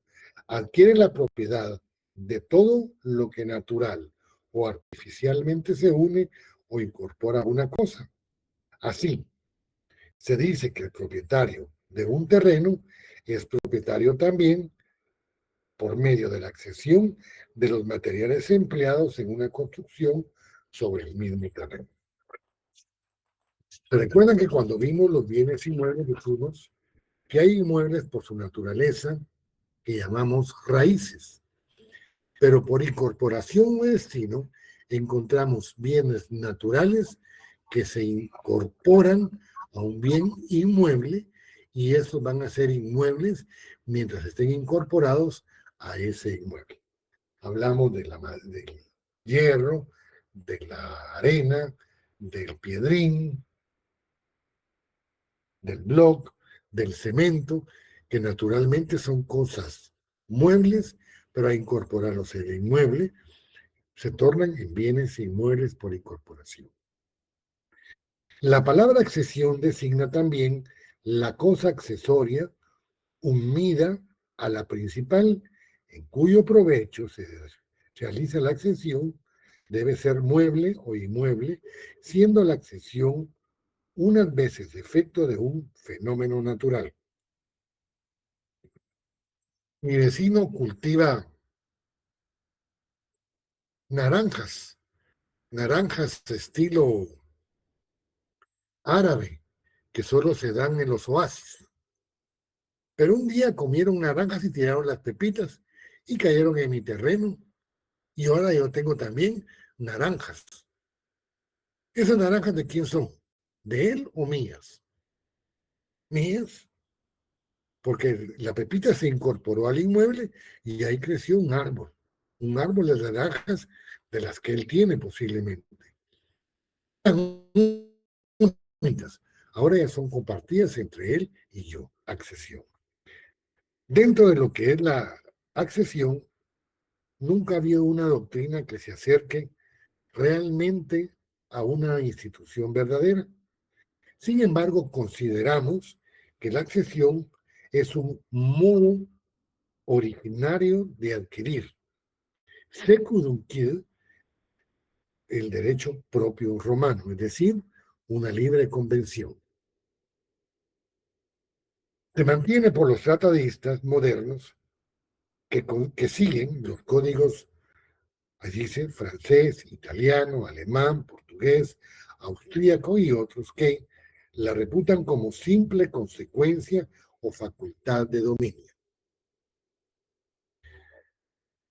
[SPEAKER 1] adquiere la propiedad de todo lo que natural o artificialmente se une o incorpora a una cosa. Así, se dice que el propietario de un terreno es propietario también por medio de la accesión de los materiales empleados en una construcción sobre el mismo terreno. ¿Se recuerdan que cuando vimos los bienes inmuebles dijimos que hay inmuebles por su naturaleza que llamamos raíces? Pero por incorporación o destino encontramos bienes naturales que se incorporan a un bien inmueble y esos van a ser inmuebles mientras estén incorporados a ese inmueble. Hablamos del hierro, de la arena, del piedrín, del bloc, del cemento, que naturalmente son cosas muebles, pero a incorporarlos en el inmueble se tornan en bienes inmuebles por incorporación. La palabra accesión designa también la cosa accesoria unida a la principal, en cuyo provecho se realiza la accesión, debe ser mueble o inmueble, siendo la accesión unas veces efecto de un fenómeno natural. Mi vecino cultiva naranjas estilo árabe, que solo se dan en los oasis. Pero un día comieron naranjas y tiraron las pepitas y cayeron en mi terreno. Y ahora yo tengo también naranjas. ¿Esas naranjas de quién son? ¿De él o mías? Mías. Porque la pepita se incorporó al inmueble y ahí creció un árbol de naranjas de las que él tiene posiblemente. Ahora ya son compartidas entre él y yo, accesión. Dentro de lo que es la accesión, nunca ha habido una doctrina que se acerque realmente a una institución verdadera. Sin embargo, consideramos que la accesión es un modo originario de adquirir, secundum el derecho propio romano, es decir, una libre convención. Se mantiene por los tratadistas modernos que siguen los códigos, así dice, francés, italiano, alemán, portugués, austríaco y otros que la reputan como simple consecuencia o facultad de dominio.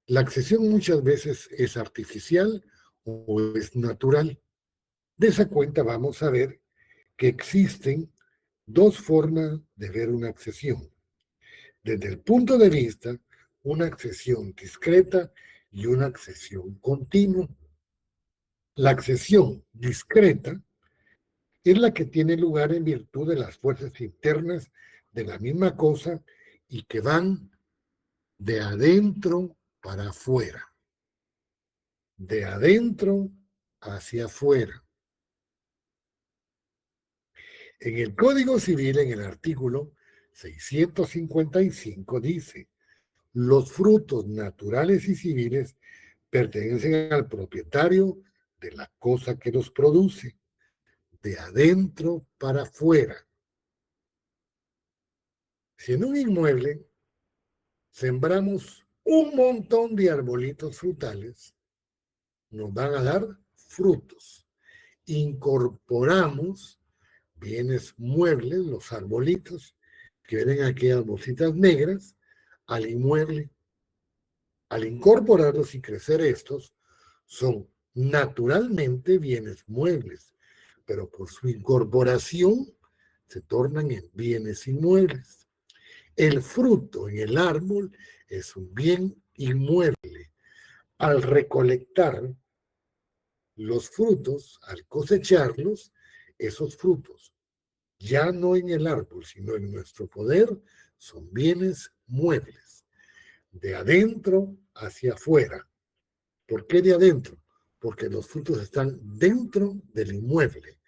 [SPEAKER 1] La accesión muchas veces es artificial o es natural. De esa cuenta vamos a ver que existen 2 formas de ver una accesión. Desde el punto de vista, una accesión discreta y una accesión continua. La accesión discreta es la que tiene lugar en virtud de las fuerzas internas de la misma cosa y que van de adentro para afuera. De adentro hacia afuera. En el Código Civil, en el artículo 655, dice: los frutos naturales y civiles pertenecen al propietario de la cosa que los produce, de adentro para afuera. Si en un inmueble sembramos un montón de arbolitos frutales, nos van a dar frutos. Incorporamos bienes muebles, los arbolitos, que ven aquellas bolsitas negras, al inmueble. Al incorporarlos y crecer estos, son naturalmente bienes muebles, pero por su incorporación se tornan en bienes inmuebles. El fruto en el árbol es un bien inmueble. Al recolectar los frutos, al cosecharlos, esos frutos, ya no en el árbol, sino en nuestro poder, son bienes muebles. De adentro hacia afuera. ¿Por qué de adentro? Porque los frutos están dentro del inmueble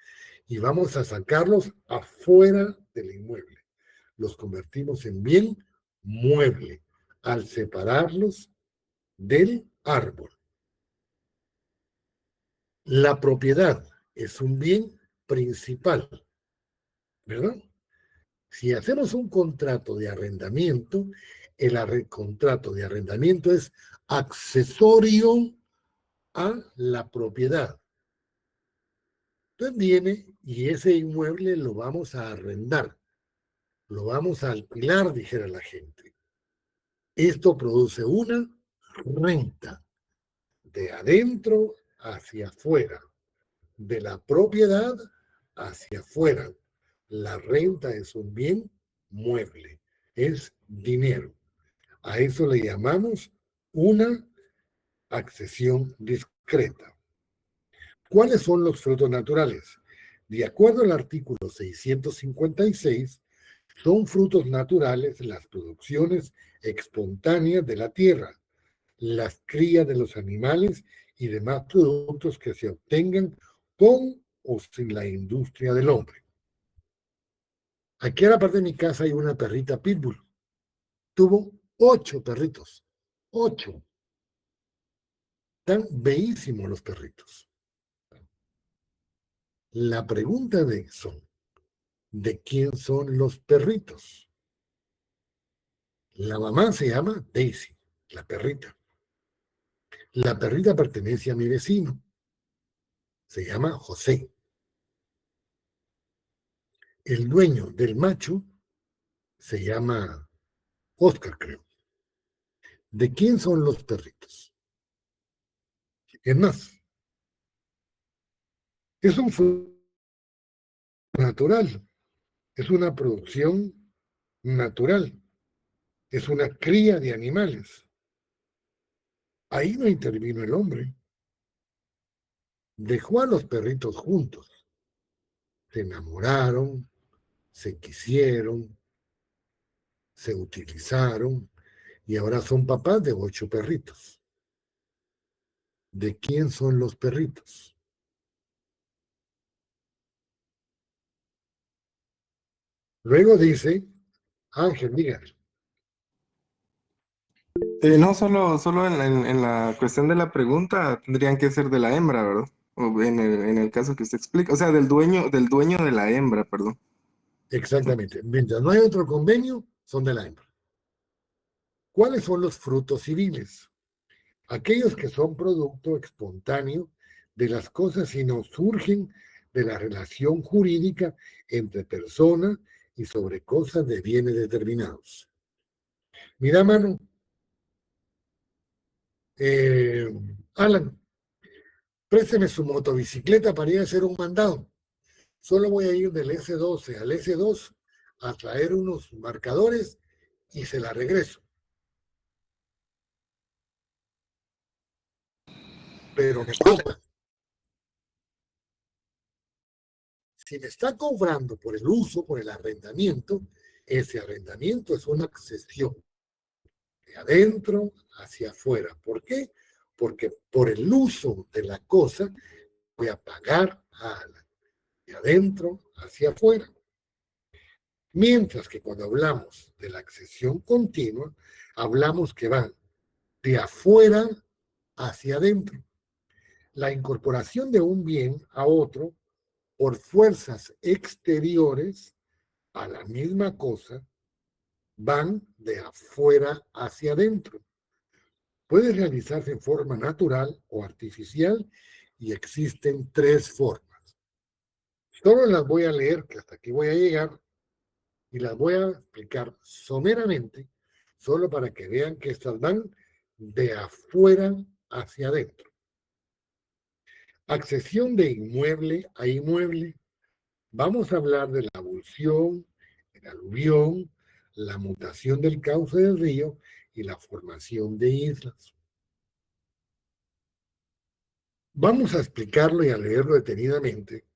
[SPEAKER 1] y vamos a sacarlos afuera del inmueble. Los convertimos en bien mueble al separarlos del árbol. La propiedad es un bien principal, ¿verdad? Si hacemos un contrato de arrendamiento, el contrato de arrendamiento es accesorio a la propiedad. Entonces viene y ese inmueble lo vamos a arrendar, lo vamos a alquilar, dijera la gente. Esto produce una renta de adentro hacia afuera, de la propiedad hacia afuera. La renta es un bien mueble, es dinero. A eso le llamamos una accesión discreta. ¿Cuáles son los frutos naturales? De acuerdo al artículo 656, son frutos naturales las producciones espontáneas de la tierra, las crías de los animales y demás productos que se obtengan con o sin la industria del hombre. Aquí a la parte de mi casa hay una perrita pitbull. Tuvo 8 perritos. 8. Están bellísimos los perritos. La pregunta ¿de quién son los perritos? La mamá se llama Daisy, la perrita. La perrita pertenece a mi vecino. Se llama José. El dueño del macho se llama Oscar, creo. ¿De quién son los perritos? Es más, es un fruto natural, es una producción natural, es una cría de animales. Ahí no intervino el hombre. Dejó a los perritos juntos. Se enamoraron, se quisieron, se utilizaron y ahora son papás de 8 perritos. ¿De quién son los perritos? Luego dice, Ángel, diga.
[SPEAKER 14] No, solo en la cuestión de la pregunta tendrían que ser de la hembra, ¿verdad? O en el caso que usted explica, o sea, del dueño de la hembra, perdón.
[SPEAKER 1] Exactamente. Mientras no hay otro convenio, son de la hembra. ¿Cuáles son los frutos civiles? Aquellos que son producto espontáneo de las cosas y no surgen de la relación jurídica entre personas y sobre cosas de bienes determinados. Mira, mano, Alan, présteme su motobicicleta para ir a hacer un mandado. Solo voy a ir del S12 al S2 a traer unos marcadores y se la regreso. Pero me cobra. Si me está cobrando por el uso, por el arrendamiento, ese arrendamiento es una accesión de adentro hacia afuera. ¿Por qué? Porque por el uso de la cosa voy a pagar de adentro hacia afuera. Mientras que cuando hablamos de la accesión continua, hablamos que van de afuera hacia adentro. La incorporación de un bien a otro por fuerzas exteriores a la misma cosa van de afuera hacia adentro. Puede realizarse en forma natural o artificial y existen tres formas. Solo las voy a leer, que hasta aquí voy a llegar, y las voy a explicar someramente, solo para que vean que estas van de afuera hacia adentro. Accesión de inmueble a inmueble. Vamos a hablar de la abulsión, el aluvión, la mutación del cauce del río y la formación de islas. Vamos a explicarlo y a leerlo detenidamente.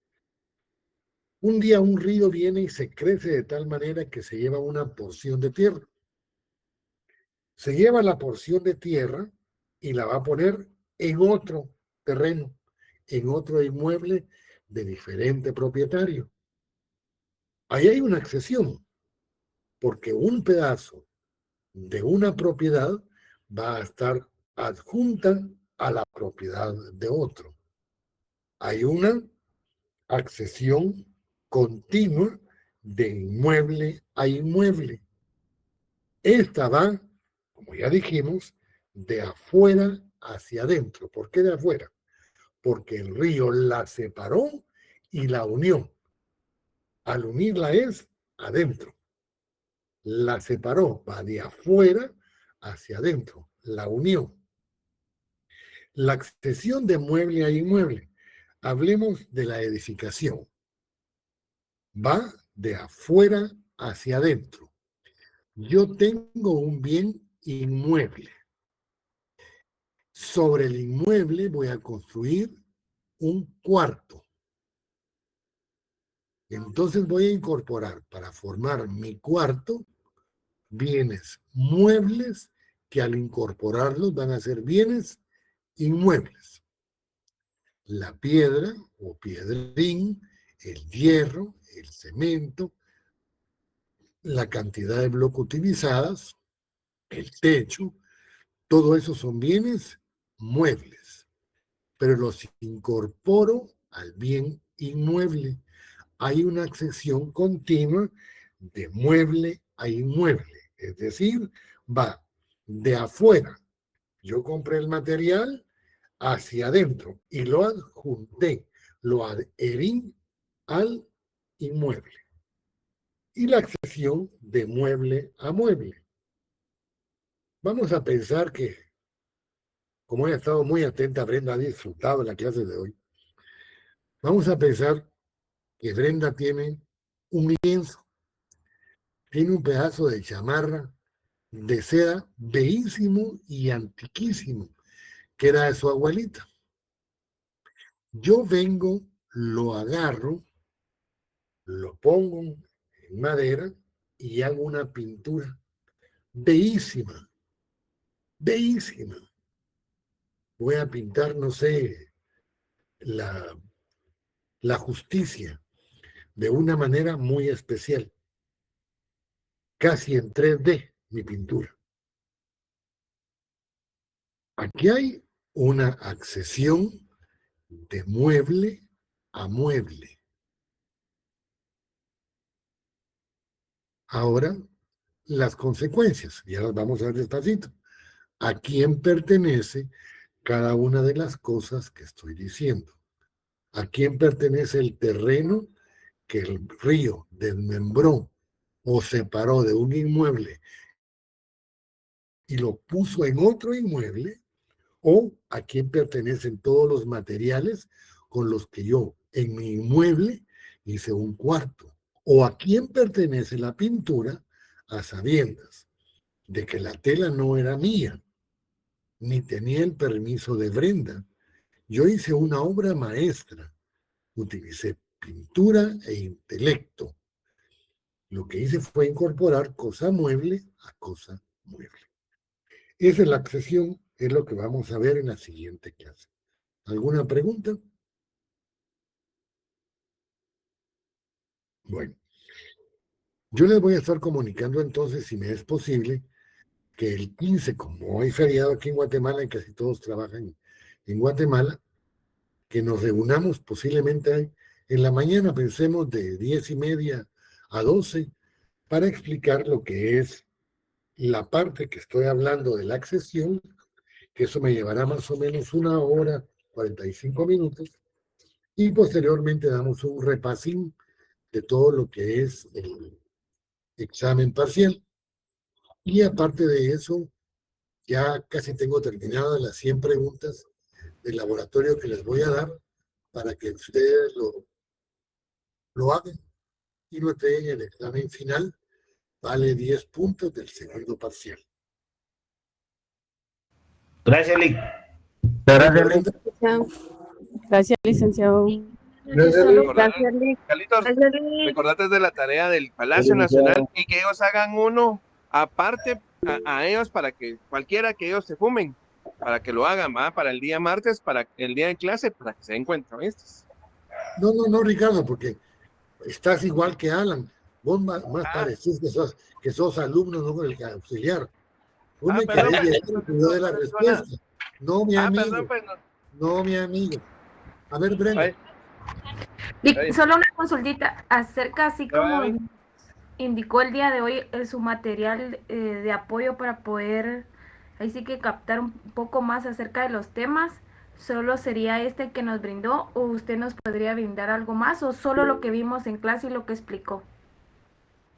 [SPEAKER 1] Un día un río viene y se crece de tal manera que se lleva una porción de tierra. Se lleva la porción de tierra y la va a poner en otro terreno, en otro inmueble de diferente propietario. Ahí hay una accesión, porque un pedazo de una propiedad va a estar adjunta a la propiedad de otro. Hay una accesión continua de inmueble a inmueble. Esta va, como ya dijimos, de afuera hacia adentro. ¿Por qué de afuera? Porque el río la separó y la unió. Al unirla es adentro. La separó, va de afuera hacia adentro, la unió. La accesión de mueble a inmueble. Hablemos de la edificación. Va de afuera hacia adentro. Yo tengo un bien inmueble. Sobre el inmueble voy a construir un cuarto. Entonces voy a incorporar para formar mi cuarto bienes muebles que al incorporarlos van a ser bienes inmuebles. La piedra o piedrín, el hierro, el cemento, la cantidad de bloques utilizadas, el techo, todo eso son bienes muebles, pero los incorporo al bien inmueble. Hay una accesión continua de mueble a inmueble, es decir, va de afuera. Yo compré el material hacia adentro y lo adjunté, lo adherí al inmueble. Y la accesión de mueble a mueble. Vamos a pensar que, como he estado muy atenta, Brenda ha disfrutado de la clase de hoy. Vamos a pensar que Brenda tiene un lienzo, tiene un pedazo de chamarra de seda bellísimo y antiquísimo, que era de su abuelita. Yo vengo, lo agarro, lo pongo en madera y hago una pintura bellísima, bellísima. Voy a pintar, no sé, la justicia de una manera muy especial, casi en 3D mi pintura. Aquí hay una accesión de mueble a mueble. Ahora, las consecuencias, ya las vamos a ver despacito. ¿A quién pertenece cada una de las cosas que estoy diciendo? ¿A quién pertenece el terreno que el río desmembró o separó de un inmueble y lo puso en otro inmueble? ¿O a quién pertenecen todos los materiales con los que yo en mi inmueble hice un cuarto? ¿O a quién pertenece la pintura a sabiendas de que la tela no era mía, ni tenía el permiso de Brenda? Yo hice una obra maestra, utilicé pintura e intelecto. Lo que hice fue incorporar cosa mueble a cosa mueble. Esa es la accesión, es lo que vamos a ver en la siguiente clase. ¿Alguna pregunta? Bueno, Yo les voy a estar comunicando entonces, si me es posible, que el 15, como hay feriado aquí en Guatemala y casi todos trabajan en Guatemala, que nos reunamos posiblemente en la mañana, pensemos de 10:30 a 12, para explicar lo que es la parte que estoy hablando de la accesión, que eso me llevará más o menos 1 hora, 45 minutos, y posteriormente damos un repasín de todo lo que es el examen parcial. Y aparte de eso, ya casi tengo terminadas las 100 preguntas del laboratorio que les voy a dar para que ustedes lo hagan y lo entreguen en el examen final. Vale 10 puntos del segundo parcial.
[SPEAKER 11] Gracias, Lick.
[SPEAKER 2] Gracias, licenciado.
[SPEAKER 13] Carlitos, recordate de la tarea del Palacio Nacional y que ellos hagan uno aparte a ellos para que cualquiera que ellos se fumen, para que lo hagan, ¿va? Para el día martes, para el día de clase, para que se den cuenta, ¿viste?
[SPEAKER 1] No, Ricardo, porque estás igual que Alan. Vos más parecís que sos alumno, no el auxiliar. Vos me querés llegar que yo dé la respuesta. No, mi amigo. No, mi amigo. A ver, Brenda.
[SPEAKER 6] Solo una consultita acerca, así como indicó el día de hoy, su material de apoyo para poder, ahí sí que captar un poco más acerca de los temas. ¿Solo sería este que nos brindó o usted nos podría brindar algo más o solo lo que vimos en clase y lo que explicó?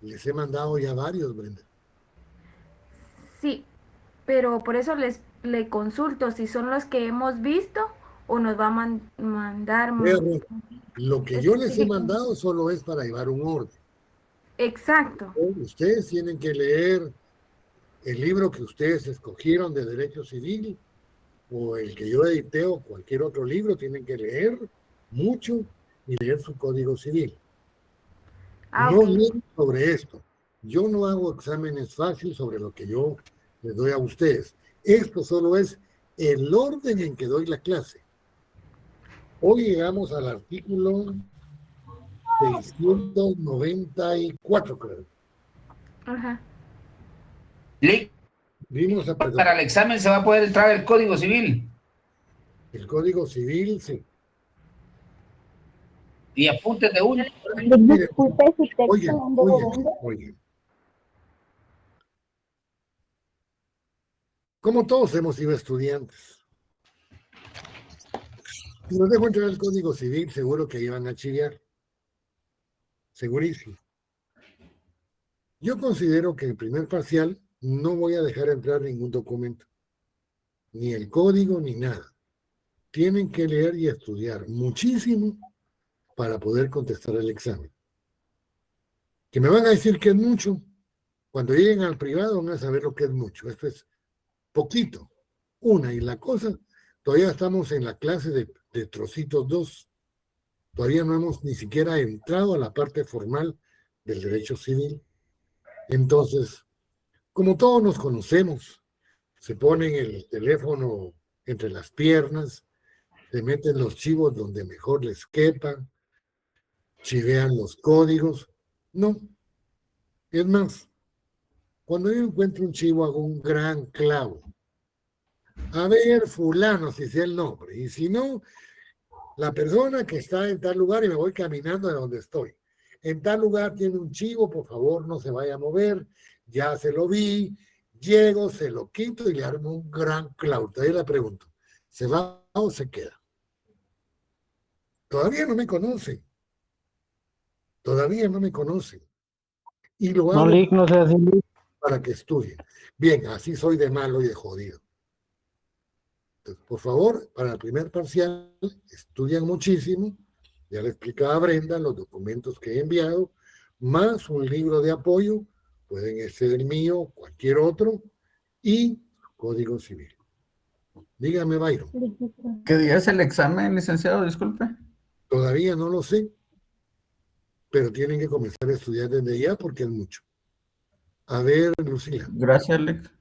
[SPEAKER 1] Les he mandado ya varios, Brenda.
[SPEAKER 6] Sí, pero por eso le consulto si son los que hemos visto o nos va a mandar...
[SPEAKER 1] Lo que yo les he mandado solo es para llevar un orden.
[SPEAKER 6] Exacto.
[SPEAKER 1] Ustedes tienen que leer el libro que ustedes escogieron de Derecho Civil o el que yo edité o cualquier otro libro, tienen que leer mucho y leer su Código Civil. No leo sobre esto. Yo no hago exámenes fáciles sobre lo que yo les doy a ustedes. Esto solo es el orden en que doy la clase. Hoy llegamos al artículo 694, creo.
[SPEAKER 6] Ajá.
[SPEAKER 1] Vimos
[SPEAKER 11] Para el examen se va a poder entrar el Código Civil.
[SPEAKER 1] El Código Civil, sí.
[SPEAKER 11] Y apuntes de uno.
[SPEAKER 1] Mire, oye. Como todos hemos sido estudiantes. Si nos dejo entrar el Código Civil, seguro que iban a chiviar. Segurísimo. Yo considero que en el primer parcial no voy a dejar entrar ningún documento. Ni el código, ni nada. Tienen que leer y estudiar muchísimo para poder contestar el examen. Que me van a decir que es mucho. Cuando lleguen al privado van a saber lo que es mucho. Esto es poquito. Y la cosa, todavía estamos en la clase de Trocitos 2. Todavía no hemos ni siquiera entrado a la parte formal del derecho civil. Entonces, como todos nos conocemos, se ponen el teléfono entre las piernas, se meten los chivos donde mejor les quepa, chivean los códigos. No. Es más, cuando yo encuentro un chivo hago un gran clavo. A ver, fulano, si sé el nombre. Y si no, la persona que está en tal lugar y me voy caminando de donde estoy. En tal lugar tiene un chivo, por favor, no se vaya a mover. Ya se lo vi. Llego, se lo quito y le armo un gran clavo. Todavía le pregunto, ¿se va o se queda? Todavía no me conocen. Todavía no me conocen. Y lo hago para que estudien. Bien, así soy de malo y de jodido. Entonces, por favor, para el primer parcial, estudian muchísimo. Ya le explicaba a Brenda los documentos que he enviado, más un libro de apoyo, pueden ser el mío, cualquier otro, y Código Civil. Dígame, Byron.
[SPEAKER 15] ¿Qué día es el examen, licenciado? Disculpe.
[SPEAKER 1] Todavía no lo sé, pero tienen que comenzar a estudiar desde ya porque es mucho. A ver, Lucila.
[SPEAKER 15] Gracias, Lick.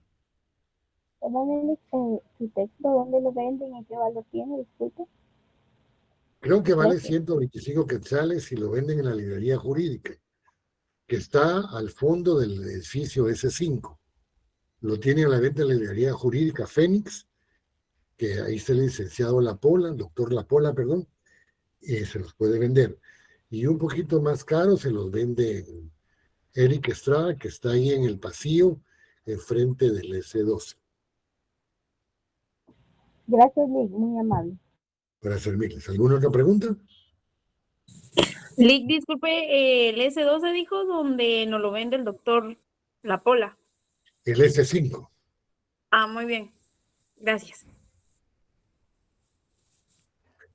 [SPEAKER 16] Su texto, ¿dónde lo venden y qué valor tiene? Disculpe.
[SPEAKER 1] Creo que vale 125 quetzales si lo venden en la librería jurídica, que está al fondo del edificio S5. Lo tiene a la venta en la librería jurídica Fénix, que ahí está el licenciado Lapola, el doctor Lapola, perdón, y se los puede vender. Y un poquito más caro se los vende Eric Estrada, que está ahí en el pasillo, enfrente del S12.
[SPEAKER 16] Gracias, Lick, muy amable.
[SPEAKER 1] Para servirles. ¿Alguna otra pregunta?
[SPEAKER 6] Lick, disculpe, el S12 dijo donde nos lo vende el doctor Lapola.
[SPEAKER 1] El S5.
[SPEAKER 6] Ah, muy bien. Gracias.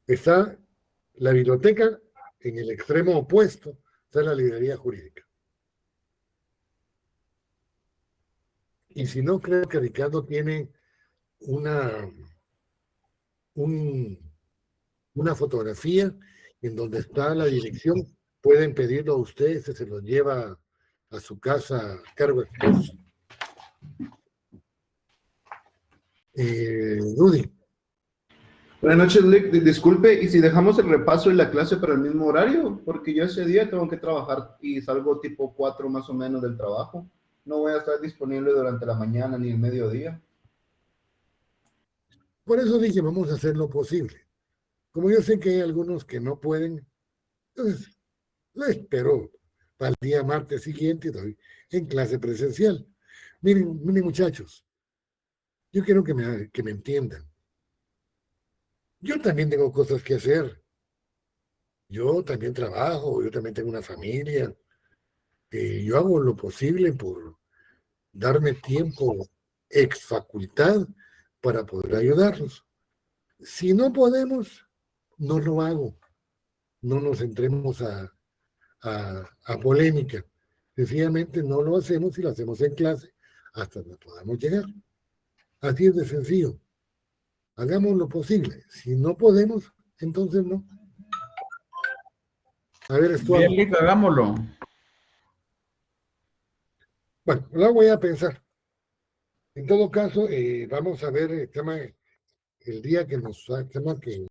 [SPEAKER 1] Está la biblioteca en el extremo opuesto, está la librería jurídica. Y si no, creo que Ricardo tiene una fotografía en donde está la dirección. Pueden pedirlo a ustedes, se los lleva a su casa a cargo expreso. Rudy.
[SPEAKER 17] Buenas noches, Lick. Disculpe, ¿y si dejamos el repaso y la clase para el mismo horario? Porque yo ese día tengo que trabajar y salgo tipo 4 más o menos del trabajo. No voy a estar disponible durante la mañana ni el mediodía.
[SPEAKER 1] Por eso dije, vamos a hacer lo posible. Como yo sé que hay algunos que no pueden, entonces lo espero para el día martes siguiente en clase presencial. Miren, muchachos, yo quiero que me entiendan. Yo también tengo cosas que hacer. Yo también trabajo, yo también tengo una familia. Yo hago lo posible por darme tiempo ex facultad para poder ayudarlos. Si no podemos, no lo hago. No nos entremos a polémica. Sencillamente no lo hacemos y lo hacemos en clase hasta donde podamos llegar. Así es de sencillo. Hagamos lo posible. Si no podemos, entonces no. A ver, esto.
[SPEAKER 15] Bien, Lick, hagámoslo.
[SPEAKER 1] Bueno, la voy a pensar. En todo caso, vamos a ver el día que nos que